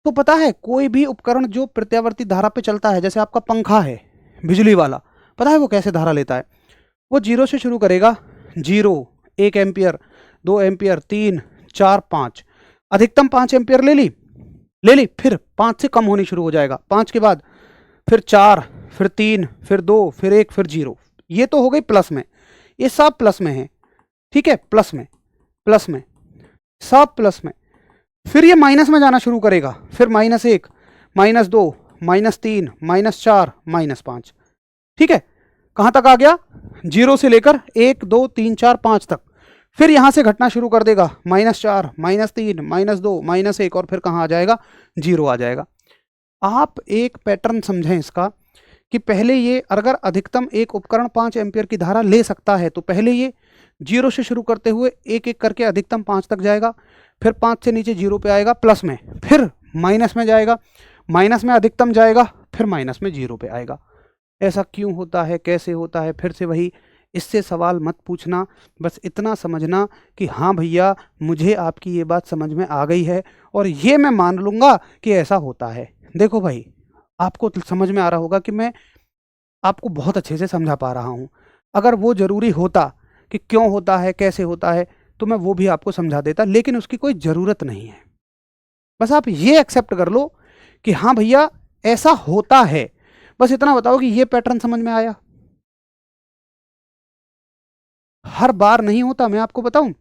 तो पता है कोई भी उपकरण जो प्रत्यावर्ती धारा पे चलता है, जैसे आपका पंखा है बिजली वाला, पता है वो कैसे धारा लेता है, वो 0 से शुरू करेगा, 0, 1 एम्पियर, 2 एम्पियर, 3, 4, 5, अधिकतम 5 एम्पियर ले ली, फिर 5 से कम होनी शुरू हो जाएगा, 5 के बाद फिर 4, फिर 3, फिर 2, फिर 1, फिर 0। ये तो हो गई प्लस में, ये सब प्लस में है, ठीक है, प्लस में, प्लस में, सब प्लस में। फिर ये माइनस में जाना शुरू करेगा, फिर -1, -2, -3, -4, -5, ठीक है। कहां तक आ गया? 0 से लेकर 1 2 3 4 5 तक। फिर यहां से घटना शुरू कर देगा, -4, -3, -2, -1, और फिर कहां आ जाएगा? 0 आ जाएगा। आप एक पैटर्न समझें इसका कि पहले ये अगर अधिकतम एक उपकरण 5 एम्पियर की धारा ले सकता है तो पहले ये 0 से शुरू करते हुए एक एक करके अधिकतम 5 तक जाएगा, फिर 5 से नीचे 0 पे आएगा प्लस में, फिर माइनस में जाएगा, माइनस में अधिकतम जाएगा, फिर माइनस में 0 पे आएगा। ऐसा क्यों होता है, कैसे होता है? फिर से वही, इससे सवाल मत पूछना, बस इतना समझना कि हाँ भैया मुझे आपकी ये बात समझ में आ गई है और ये मैं मान लूँगा कि ऐसा होता है। देखो भाई, आपको समझ में आ रहा होगा कि मैं आपको बहुत अच्छे से समझा पा रहा हूँ। अगर वो ज़रूरी होता कि क्यों होता है, कैसे होता है, तो मैं वो भी आपको समझा देता, लेकिन उसकी कोई ज़रूरत नहीं है। बस आप ये एक्सेप्ट कर लो कि हाँ भैया ऐसा होता है, बस इतना बताओ कि ये पैटर्न समझ में आया। हर बार नहीं होता, मैं आपको बताऊं।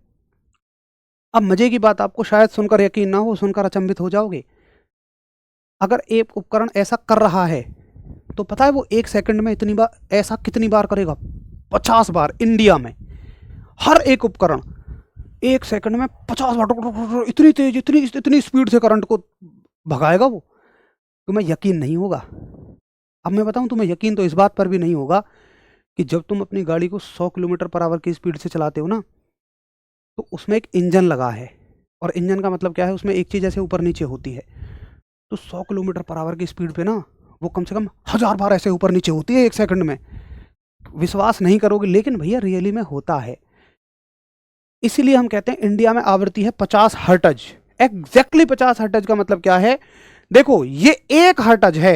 अब मजे की बात, आपको शायद सुनकर यकीन ना हो, सुनकर अचंभित हो जाओगे। अगर एक उपकरण ऐसा कर रहा है तो पता है वो 1 सेकंड में इतनी बार ऐसा कितनी बार करेगा? 50 बार। इंडिया में हर एक उपकरण 1 सेकंड में 50 बार, इतनी तेज, इतनी स्पीड से करंट को भगाएगा वो। तुम्हें यकीन नहीं होगा। अब मैं बताऊं, तुम्हें यकीन तो इस बात पर भी नहीं होगा कि जब तुम अपनी गाड़ी को 100 किलोमीटर पर आवर की स्पीड से चलाते हो ना, तो उसमें एक इंजन लगा है, और इंजन का मतलब क्या है, उसमें एक चीज़ ऐसे ऊपर नीचे होती है। तो 100 किलोमीटर पर आवर की स्पीड पे ना वो कम से कम 1000 बार ऐसे ऊपर नीचे होती है 1 सेकंड में। विश्वास नहीं करोगे, लेकिन भैया रियली में होता है। इसीलिए हम कहते हैं इंडिया में आवृत्ति है 50 हर्ट्ज। एग्जैक्टली 50 हर्ट्ज का मतलब क्या है? देखो ये 1 हर्ट्ज है।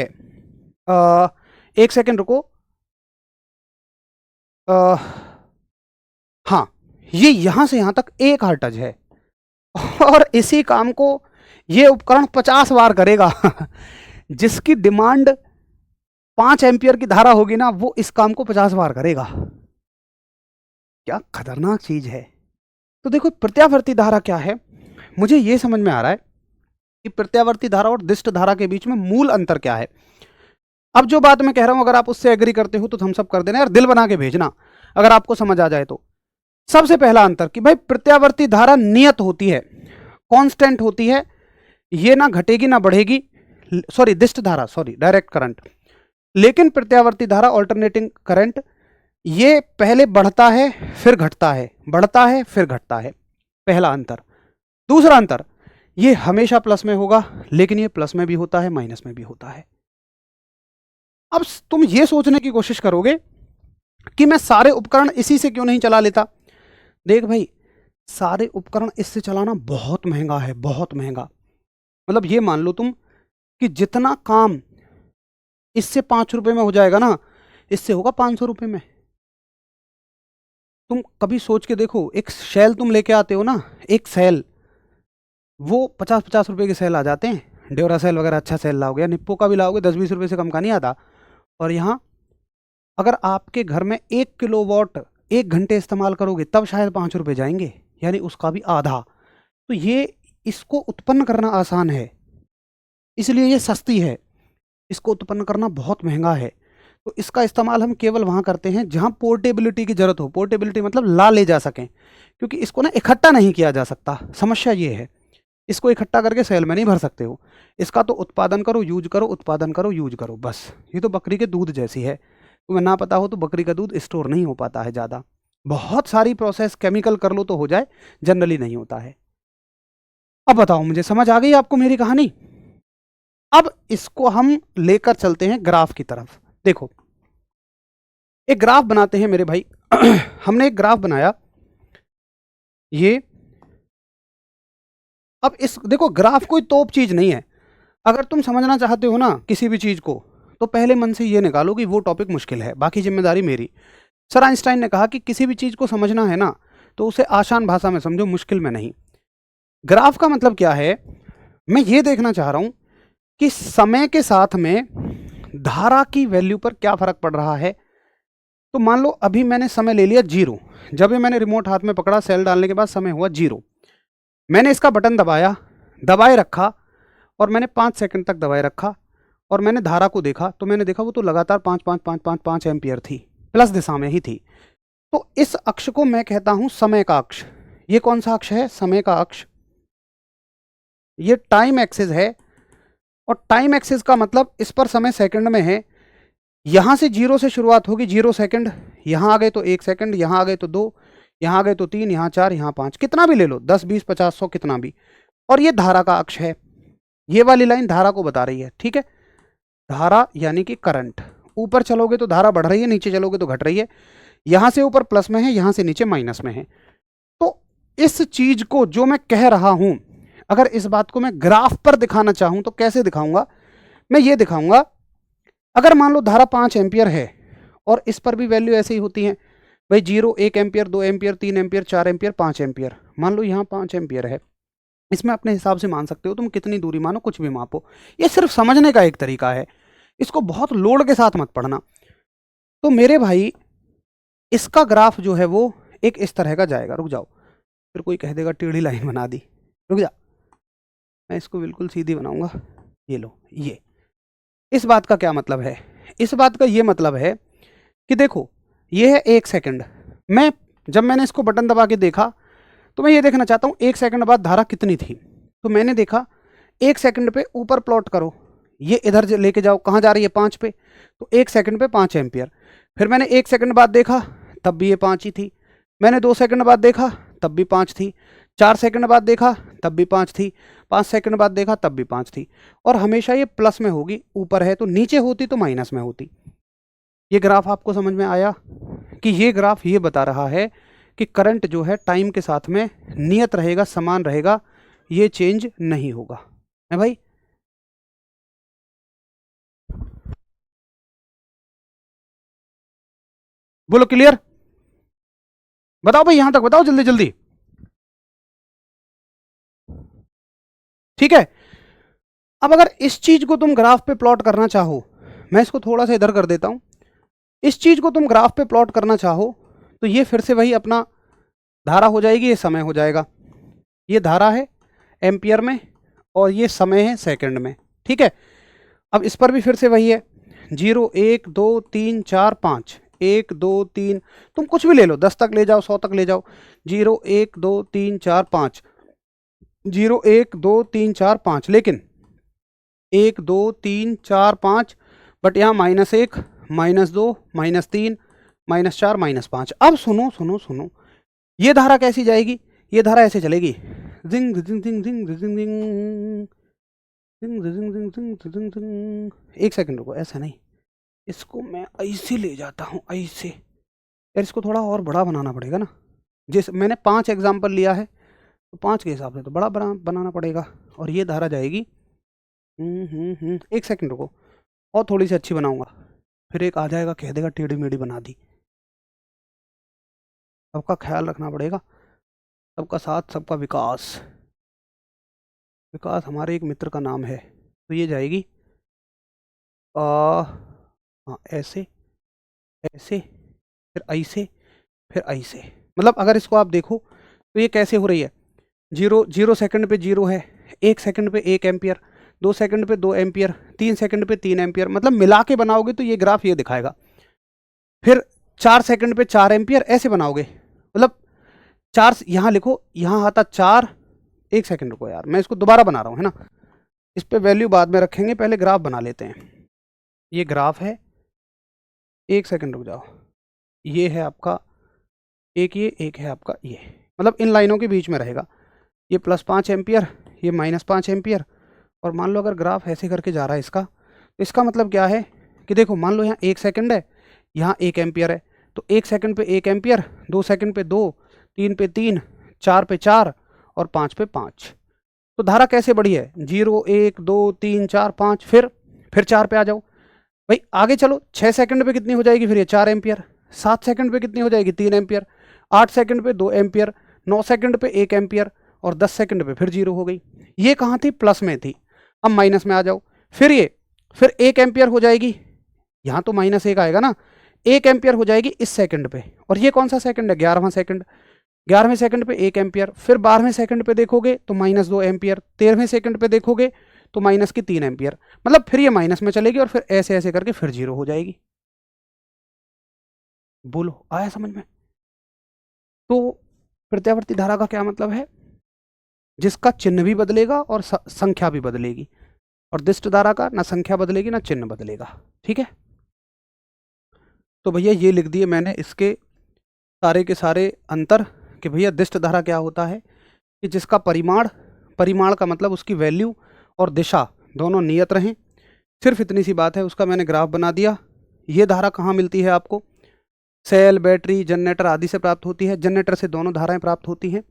1 सेकंड रुको। हाँ, ये यहां से यहां तक 1 हर्ट्ज है, और इसी काम को ये उपकरण 50 बार करेगा। जिसकी डिमांड 5 एम्पियर की धारा होगी ना, वो इस काम को 50 बार करेगा। क्या खतरनाक चीज है। तो देखो प्रत्यावर्ती धारा क्या है, मुझे ये समझ में आ रहा है कि प्रत्यावर्ती धारा और दिष्ट धारा के बीच में मूल अंतर क्या है। अब जो बात मैं कह रहा हूं, अगर आप उससे एग्री करते हो तो थम्स अप कर देना यार, दिल बना के भेजना अगर आपको समझ आ जाए तो। सबसे पहला अंतर कि भाई प्रत्यावर्ती धारा नियत होती है, कांस्टेंट होती है, ये ना घटेगी ना बढ़ेगी। सॉरी, दिष्ट धारा, सॉरी, डायरेक्ट करंट। लेकिन प्रत्यावर्ती धारा, ऑल्टरनेटिंग करंट, ये पहले बढ़ता है फिर घटता है, बढ़ता है फिर घटता है। पहला अंतर। दूसरा अंतर, ये हमेशा प्लस में होगा, लेकिन ये प्लस में भी होता है, माइनस में भी होता है। अब तुम ये सोचने की कोशिश करोगे कि मैं सारे उपकरण इसी से क्यों नहीं चला लेता। देख भाई, सारे उपकरण इससे चलाना बहुत महंगा है, बहुत महंगा। मतलब ये मान लो तुम कि जितना काम इससे 5 रुपए में हो जाएगा ना, इससे होगा 500 रुपए में। तुम कभी सोच के देखो, एक सेल तुम लेके आते हो ना, एक सेल, वो 50-50 रुपए के सेल आ जाते हैं। ड्योरा सेल वगैरह अच्छा सेल लाओगे, या निप्पो का भी लाओगे, 10-20 रुपए से कम का नहीं आता। और यहाँ अगर आपके घर में 1 किलोवाट 1 घंटे इस्तेमाल करोगे तब शायद 5 रुपए जाएंगे, यानी उसका भी आधा। तो ये, इसको उत्पन्न करना आसान है, इसलिए ये सस्ती है। इसको उत्पन्न करना बहुत महंगा है। तो इसका इस्तेमाल हम केवल वहाँ करते हैं जहाँ पोर्टेबिलिटी की ज़रूरत हो। पोर्टेबिलिटी मतलब ला ले जा सकें, क्योंकि इसको ना इकट्ठा नहीं किया जा सकता। समस्या ये है, इसको इकट्ठा करके सेल में नहीं भर सकते हो। इसका तो उत्पादन करो, यूज करो, उत्पादन करो, यूज करो, बस। ये तो बकरी के दूध जैसी है। तुम्हें ना पता हो तो बकरी का दूध स्टोर नहीं हो पाता है ज़्यादा। बहुत सारी प्रोसेस केमिकल कर लो तो हो जाए, जनरली नहीं होता है। अब बताओ, मुझे समझ आ गई आपको मेरी कहानी? अब इसको हम लेकर चलते हैं ग्राफ की तरफ। देखो, एक ग्राफ बनाते हैं मेरे भाई। हमने एक ग्राफ बनाया, ये। अब इस देखो, ग्राफ कोई तोप चीज नहीं है। अगर तुम समझना चाहते हो ना किसी भी चीज को, तो पहले मन से ये निकालो कि वो टॉपिक मुश्किल है, बाकी जिम्मेदारी मेरी। सर आइंस्टाइन ने कहा कि किसी भी चीज को समझना है ना, तो उसे आसान भाषा में समझो, मुश्किल में नहीं। ग्राफ का मतलब क्या है, मैं ये देखना चाह रहा हूं कि समय के साथ में धारा की वैल्यू पर क्या फर्क पड़ रहा है। तो मान लो अभी मैंने समय ले लिया 0, जब ये मैंने रिमोट हाथ में पकड़ा, सेल डालने के बाद समय हुआ 0, मैंने इसका बटन दबाया, दबाए रखा और मैंने 5 सेकंड तक दबाए रखा और मैंने धारा को देखा, तो मैंने देखा वो तो लगातार 5 एम्पियर थी, प्लस दिशा में ही थी। तो इस अक्ष को मैं कहता हूं समय का अक्ष। ये कौन सा अक्ष है? समय का अक्ष। ये टाइम एक्सिस है और टाइम एक्सिस का मतलब इस पर समय सेकंड में है। यहां से 0 से शुरुआत होगी, 0 सेकंड, यहां आ गए तो 1 सेकंड, यहां आ गए तो 2, यहां आ गए तो 3, यहां 4, यहां 5, कितना भी ले लो, 10, 20, 50, 100, कितना भी। और ये धारा का अक्ष है, ये वाली लाइन धारा को बता रही है, ठीक है। धारा यानी कि करंट, ऊपर चलोगे तो धारा बढ़ रही है, नीचे चलोगे तो घट रही है। यहां से ऊपर प्लस में है, यहां से नीचे माइनस में है। तो इस चीज को जो मैं कह रहा हूं, अगर इस बात को मैं ग्राफ पर दिखाना चाहूं तो कैसे दिखाऊंगा? मैं ये दिखाऊंगा, अगर मान लो धारा 5 एम्पियर है और इस पर भी वैल्यू ऐसे ही होती है भाई, 0, 1 ampere, 2 ampere, 3 ampere, 4 ampere, 5 ampere. मान लो यहाँ 5 एम्पियर है, इसमें अपने हिसाब से मान सकते हो तुम, कितनी दूरी मानो, कुछ भी मापो। ये सिर्फ समझने का एक तरीका है, इसको बहुत लोड के साथ मत पढ़ना। तो मेरे भाई इसका ग्राफ जो है वो एक इस तरह का जाएगा। रुक जाओ, फिर कोई कह देगा टेढ़ी लाइन बना दी, रुक जा, मैं इसको बिल्कुल सीधी बनाऊंगा। ये लो, ये इस बात का क्या मतलब है? इस बात का ये मतलब है कि देखो ये है 1 सेकंड, जब मैंने इसको बटन दबा के देखा तो मैं ये देखना चाहता हूँ 1 सेकंड बाद धारा कितनी थी। तो मैंने देखा 1 सेकंड पे ऊपर प्लॉट करो, ये इधर लेके जाओ, कहाँ जा रही है? 5 पे, तो 1 सेकंड पे 5 एम्पियर। फिर मैंने 1 सेकंड बाद देखा तब भी ये 5 ही थी, मैंने 2 सेकंड बाद देखा तब भी 5 थी, 4 सेकंड बाद देखा तब भी 5 थी, 5 सेकंड बाद देखा तब भी 5 थी। और हमेशा ये प्लस में होगी, ऊपर है तो नीचे होती तो माइनस में होती। ये ग्राफ आपको समझ में आया कि ये ग्राफ ये बता रहा है कि करंट जो है टाइम के साथ में नियत रहेगा, समान रहेगा, ये चेंज नहीं होगा, है भाई। बोलो क्लियर? बताओ भाई, यहां तक बताओ जल्दी जल्दी, ठीक है। अब अगर इस चीज को तुम ग्राफ पे प्लॉट करना चाहो, मैं इसको थोड़ा सा इधर कर देता हूं, इस चीज को तुम ग्राफ पे प्लॉट करना चाहो तो ये फिर से वही अपना धारा हो जाएगी, ये समय हो जाएगा। ये धारा है एम्पियर में और ये समय है सेकंड में, ठीक है। अब इस पर भी फिर से वही है, 0, 1, 2, 3, 4, 5, 1, 2, 3, तुम कुछ भी ले लो, 10 तक ले जाओ, 100 तक ले जाओ, 0, 1, 2, 3, 4, 5, 0, 1, 2, 3, 4, 5, लेकिन 1, 2, 3, 4, 5, बट यहाँ -1, -2, -3, -4, -5। अब सुनो सुनो सुनो, ये धारा कैसी जाएगी? ये धारा ऐसे चलेगी, जिंग जिंग जिंग जिंग जिंग जिंग जिंग जिंग जिंग जिंग जिंग जिंग। एक सेकंड रुको, ऐसा नहीं, इसको मैं ऐसे ले जाता हूँ, ऐसे। यार इसको थोड़ा और बड़ा बनाना पड़ेगा ना, जिस मैंने 5 एग्जाम्पल लिया है तो 5 के हिसाब से तो बड़ा बनाना पड़ेगा। और ये धारा जाएगी, एक सेकंड रुको, और थोड़ी सी अच्छी बनाऊंगा, फिर एक आ जाएगा कह देगा टेढ़ी मेढ़ी बना दी। सबका ख्याल रखना पड़ेगा, सबका साथ, सबका विकास। विकास हमारे एक मित्र का नाम है। तो ये जाएगी हाँ, ऐसे ऐसे, फिर ऐसे, फिर ऐसे। मतलब अगर इसको आप देखो तो ये कैसे हो रही है, 0 सेकंड पे 0 है, 1 सेकंड पे 1 एम्पियर, 2 सेकंड पे 2 एम्पियर, 3 सेकंड पे 3 एम्पियर, मतलब मिला के बनाओगे तो ये ग्राफ ये दिखाएगा। फिर 4 सेकंड पे 4 एम्पियर, ऐसे बनाओगे, मतलब 4 यहाँ लिखो, यहाँ आता 4, 1 सेकंड रुको यार, मैं इसको दोबारा बना रहा हूँ, है ना, इस पे वैल्यू बाद में रखेंगे, पहले ग्राफ बना लेते हैं। ये ग्राफ है, 1 सेकंड रुक जाओ, ये है आपका एक, ये एक है आपका ये, मतलब इन लाइनों के बीच में रहेगा। ये +5 एम्पियर, ये -5 एम्पियर। और मान लो अगर ग्राफ ऐसे करके जा रहा है इसका, तो इसका मतलब क्या है कि देखो, मान लो यहाँ 1 सेकंड है, यहाँ 1 एम्पियर है, तो 1 सेकंड पे 1 एम्पियर, 2 सेकंड पे 2, 3 पे 3, 4 पे 4 और 5 पे 5। तो धारा कैसे बढ़ी है, 0, 1, 2, 3, 4, 5, फिर 4 पे आ जाओ भाई, आगे चलो, 6 सेकंड पे कितनी हो जाएगी, फिर ये 4 एम्पियर, 7 सेकंड पे कितनी हो जाएगी, 3 एम्पियर, 8 सेकंड पे 2 एम्पियर, 9 सेकंड पे 1 एम्पियर और 10 सेकंड पे फिर 0 हो गई। ये कहाँ थी, प्लस में थी, अब माइनस में आ जाओ, फिर 1 एम्पियर हो जाएगी, यहाँ तो -1 आएगा ना, 1 एम्पियर हो जाएगी इस सेकंड पे, और ये कौन सा सेकंड है, 11वां सेकंड, 11वें सेकंड पे 1 एम्पियर, फिर 12वें सेकंड पे देखोगे तो -2 एम्पियर, 13वें सेकंड पे देखोगे तो -3 एम्पियर, मतलब फिर ये माइनस में चलेगी और फिर ऐसे ऐसे करके फिर 0 हो जाएगी। बोलो आया समझ में? तो प्रत्यावर्ती धारा का क्या मतलब है, जिसका चिन्ह भी बदलेगा और संख्या भी बदलेगी, और दिष्ट धारा का ना संख्या बदलेगी ना चिन्ह बदलेगा। ठीक है, तो भैया ये लिख दिए मैंने इसके सारे के सारे अंतर, कि भैया दिष्ट धारा क्या होता है कि जिसका परिमाण, परिमाण का मतलब उसकी वैल्यू और दिशा दोनों नियत रहें। सिर्फ इतनी सी बात है, उसका मैंने ग्राफ बना दिया। ये धारा कहाँ मिलती है आपको, सेल, बैटरी, जनरेटर आदि से प्राप्त होती है। जनरेटर से दोनों धाराएं प्राप्त होती हैं।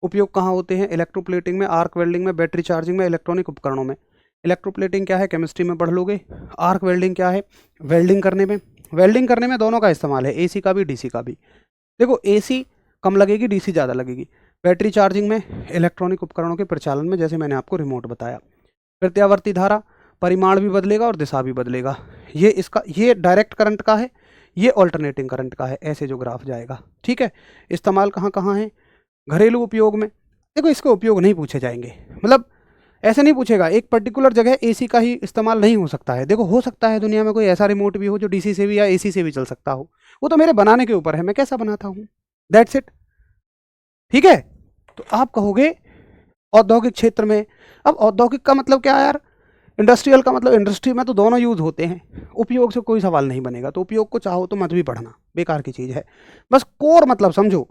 उपयोग कहाँ होते हैं, इलेक्ट्रोप्लेटिंग में, आर्क वेल्डिंग में, बैटरी चार्जिंग में, इलेक्ट्रॉनिक उपकरणों में। इलेक्ट्रोप्लेटिंग क्या है, केमिस्ट्री में पढ़ लोगे। आर्क वेल्डिंग क्या है, वेल्डिंग करने में। वेल्डिंग करने में दोनों का इस्तेमाल है, एसी का भी डीसी का भी। देखो एसी कम लगेगी, डीसी ज़्यादा लगेगी। बैटरी चार्जिंग में, इलेक्ट्रॉनिक उपकरणों के प्रचालन में, जैसे मैंने आपको रिमोट बताया। प्रत्यावर्ती धारा परिमाण भी बदलेगा और दिशा भी बदलेगा। ये इसका, ये डायरेक्ट करंट का है, ये ऑल्टरनेटिंग करंट का है, ऐसे जो ग्राफ जाएगा। ठीक है, इस्तेमाल कहाँ कहाँ है, घरेलू उपयोग में। देखो इसके उपयोग नहीं पूछे जाएंगे, मतलब ऐसे नहीं पूछेगा एक पर्टिकुलर जगह एसी का ही इस्तेमाल नहीं हो सकता है। देखो हो सकता है दुनिया में कोई ऐसा रिमोट भी हो जो डीसी से भी या एसी से भी चल सकता हो, वो तो मेरे बनाने के ऊपर है, मैं कैसा बनाता हूँ, दैट्स इट। ठीक है, तो आप कहोगे औद्योगिक क्षेत्र में, अब औद्योगिक का मतलब क्या है यार, इंडस्ट्रियल का मतलब इंडस्ट्री में तो दोनों यूज होते हैं। उपयोग से कोई सवाल नहीं बनेगा, तो उपयोग को चाहो तो मत भी पढ़ना, बेकार की चीज़ है। बस कोर मतलब समझो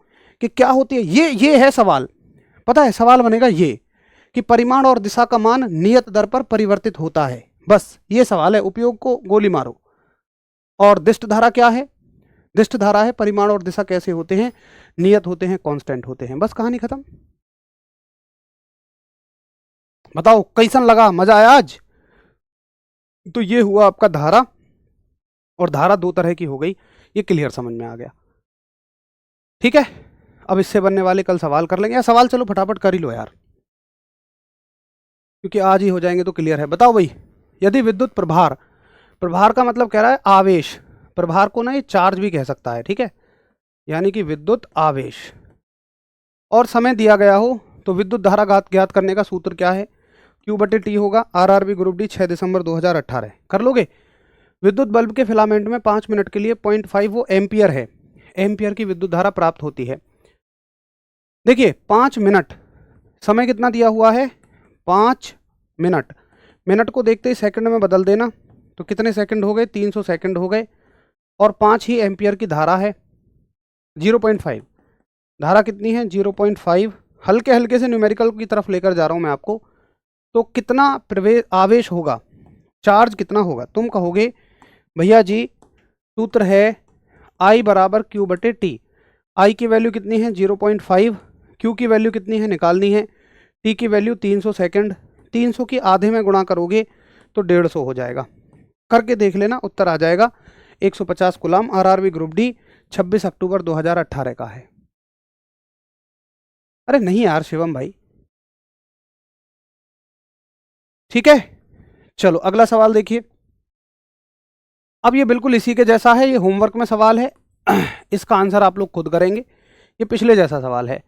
कि क्या होती है, ये है सवाल। पता है सवाल बनेगा ये कि परिमाण और दिशा का मान नियत दर पर परिवर्तित होता है, बस ये सवाल है। उपयोग को गोली मारो। और दिष्ट धारा क्या है, दिष्ट धारा है परिमाण और दिशा कैसे होते हैं, नियत होते हैं, कांस्टेंट होते हैं, बस कहानी खत्म। बताओ कैसन लगा, मजा आया आज? तो ये हुआ आपका धारा, और धारा दो तरह की हो गई, ये क्लियर समझ में आ गया। ठीक है, अब इससे बनने वाले कल सवाल कर लेंगे, या सवाल चलो फटाफट कर ही लो यार, क्योंकि आज ही हो जाएंगे तो क्लियर है। बताओ भाई, यदि विद्युत प्रभार, प्रभार का मतलब कह रहा है आवेश, प्रभार को ना ये चार्ज भी कह सकता है, ठीक है, यानी कि विद्युत आवेश, और समय दिया गया हो, तो विद्युत धारा ज्ञात करने का सूत्र क्या है, Q/T होगा। आरआरबी ग्रुप डी 6 दिसंबर 2018 कर लोगे। विद्युत बल्ब के फिलामेंट में 5 मिनट के लिए 0.5 वो एम्पियर है, एम्पियर की विद्युत धारा प्राप्त होती है। देखिए 5 मिनट, समय कितना दिया हुआ है, 5 मिनट, मिनट को देखते ही सेकंड में बदल देना, तो कितने सेकंड हो गए, 300 सेकंड हो गए, और 5 ही एम्पियर की धारा है, 0.5 धारा कितनी है, 0.5। हल्के हल्के से न्यूमेरिकल की तरफ लेकर जा रहा हूं मैं आपको। तो कितना प्रवेश आवेश होगा, चार्ज कितना होगा, तुम कहोगे भैया जी सूत्र है I बराबर Q/T। I की वैल्यू कितनी है 0.5, Q की वैल्यू कितनी है निकालनी है, T की वैल्यू 300 सेकंड, 300 की आधे में गुणा करोगे तो 150 हो जाएगा, करके देख लेना उत्तर आ जाएगा 150 कूलाम। आरआरबी ग्रुप डी 26 अक्टूबर 2018 का है। अरे नहीं यार शिवम भाई, ठीक है, चलो अगला सवाल देखिए। अब ये बिल्कुल इसी के जैसा है, ये होमवर्क में सवाल है, इसका आंसर आप लोग खुद करेंगे। ये पिछले जैसा सवाल है,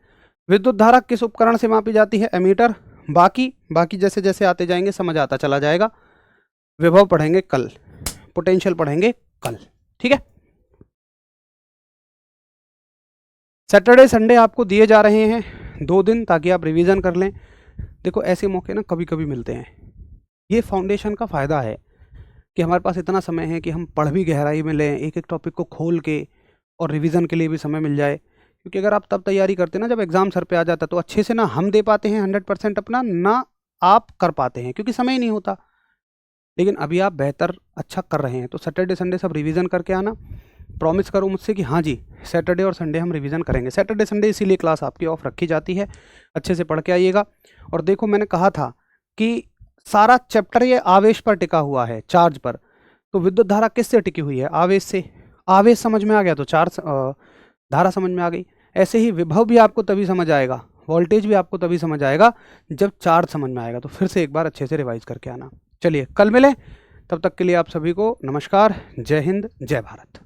विद्युत धारा किस उपकरण से मापी जाती है, एमीटर। बाकी जैसे जैसे आते जाएंगे समझ आता चला जाएगा। विभव पढ़ेंगे कल, पोटेंशियल पढ़ेंगे कल, ठीक है। सैटरडे संडे आपको दिए जा रहे हैं 2 दिन, ताकि आप रिवीजन कर लें। देखो ऐसे मौके ना कभी कभी मिलते हैं, ये फाउंडेशन का फ़ायदा है कि हमारे पास इतना समय है कि हम पढ़ भी गहराई में लें, एक एक टॉपिक को खोल के, और रिवीजन के लिए भी समय मिल जाए। क्योंकि अगर आप तब तैयारी करते ना जब एग्ज़ाम सर पे आ जाता, तो अच्छे से ना हम दे पाते हैं 100% अपना, ना आप कर पाते हैं क्योंकि समय ही नहीं होता। लेकिन अभी आप बेहतर अच्छा कर रहे हैं, तो सैटरडे संडे सब रिवीजन करके आना। प्रॉमिस करो मुझसे कि हाँ जी सैटरडे और संडे हम रिवीजन करेंगे। सैटरडे संडे इसीलिए क्लास आपकी ऑफ रखी जाती है, अच्छे से पढ़ के आइएगा। और देखो मैंने कहा था कि सारा चैप्टर ये आवेश पर टिका हुआ है, चार्ज पर। तो विद्युत धारा किससे टिकी हुई है, आवेश से। आवेश समझ में आ गया तो चार्ज धारा समझ में आ गई। ऐसे ही विभव भी आपको तभी समझ आएगा, वोल्टेज भी आपको तभी समझ आएगा जब चार्ज समझ में आएगा। तो फिर से एक बार अच्छे से रिवाइज करके आना। चलिए कल मिले, तब तक के लिए आप सभी को नमस्कार, जय हिंद, जय भारत।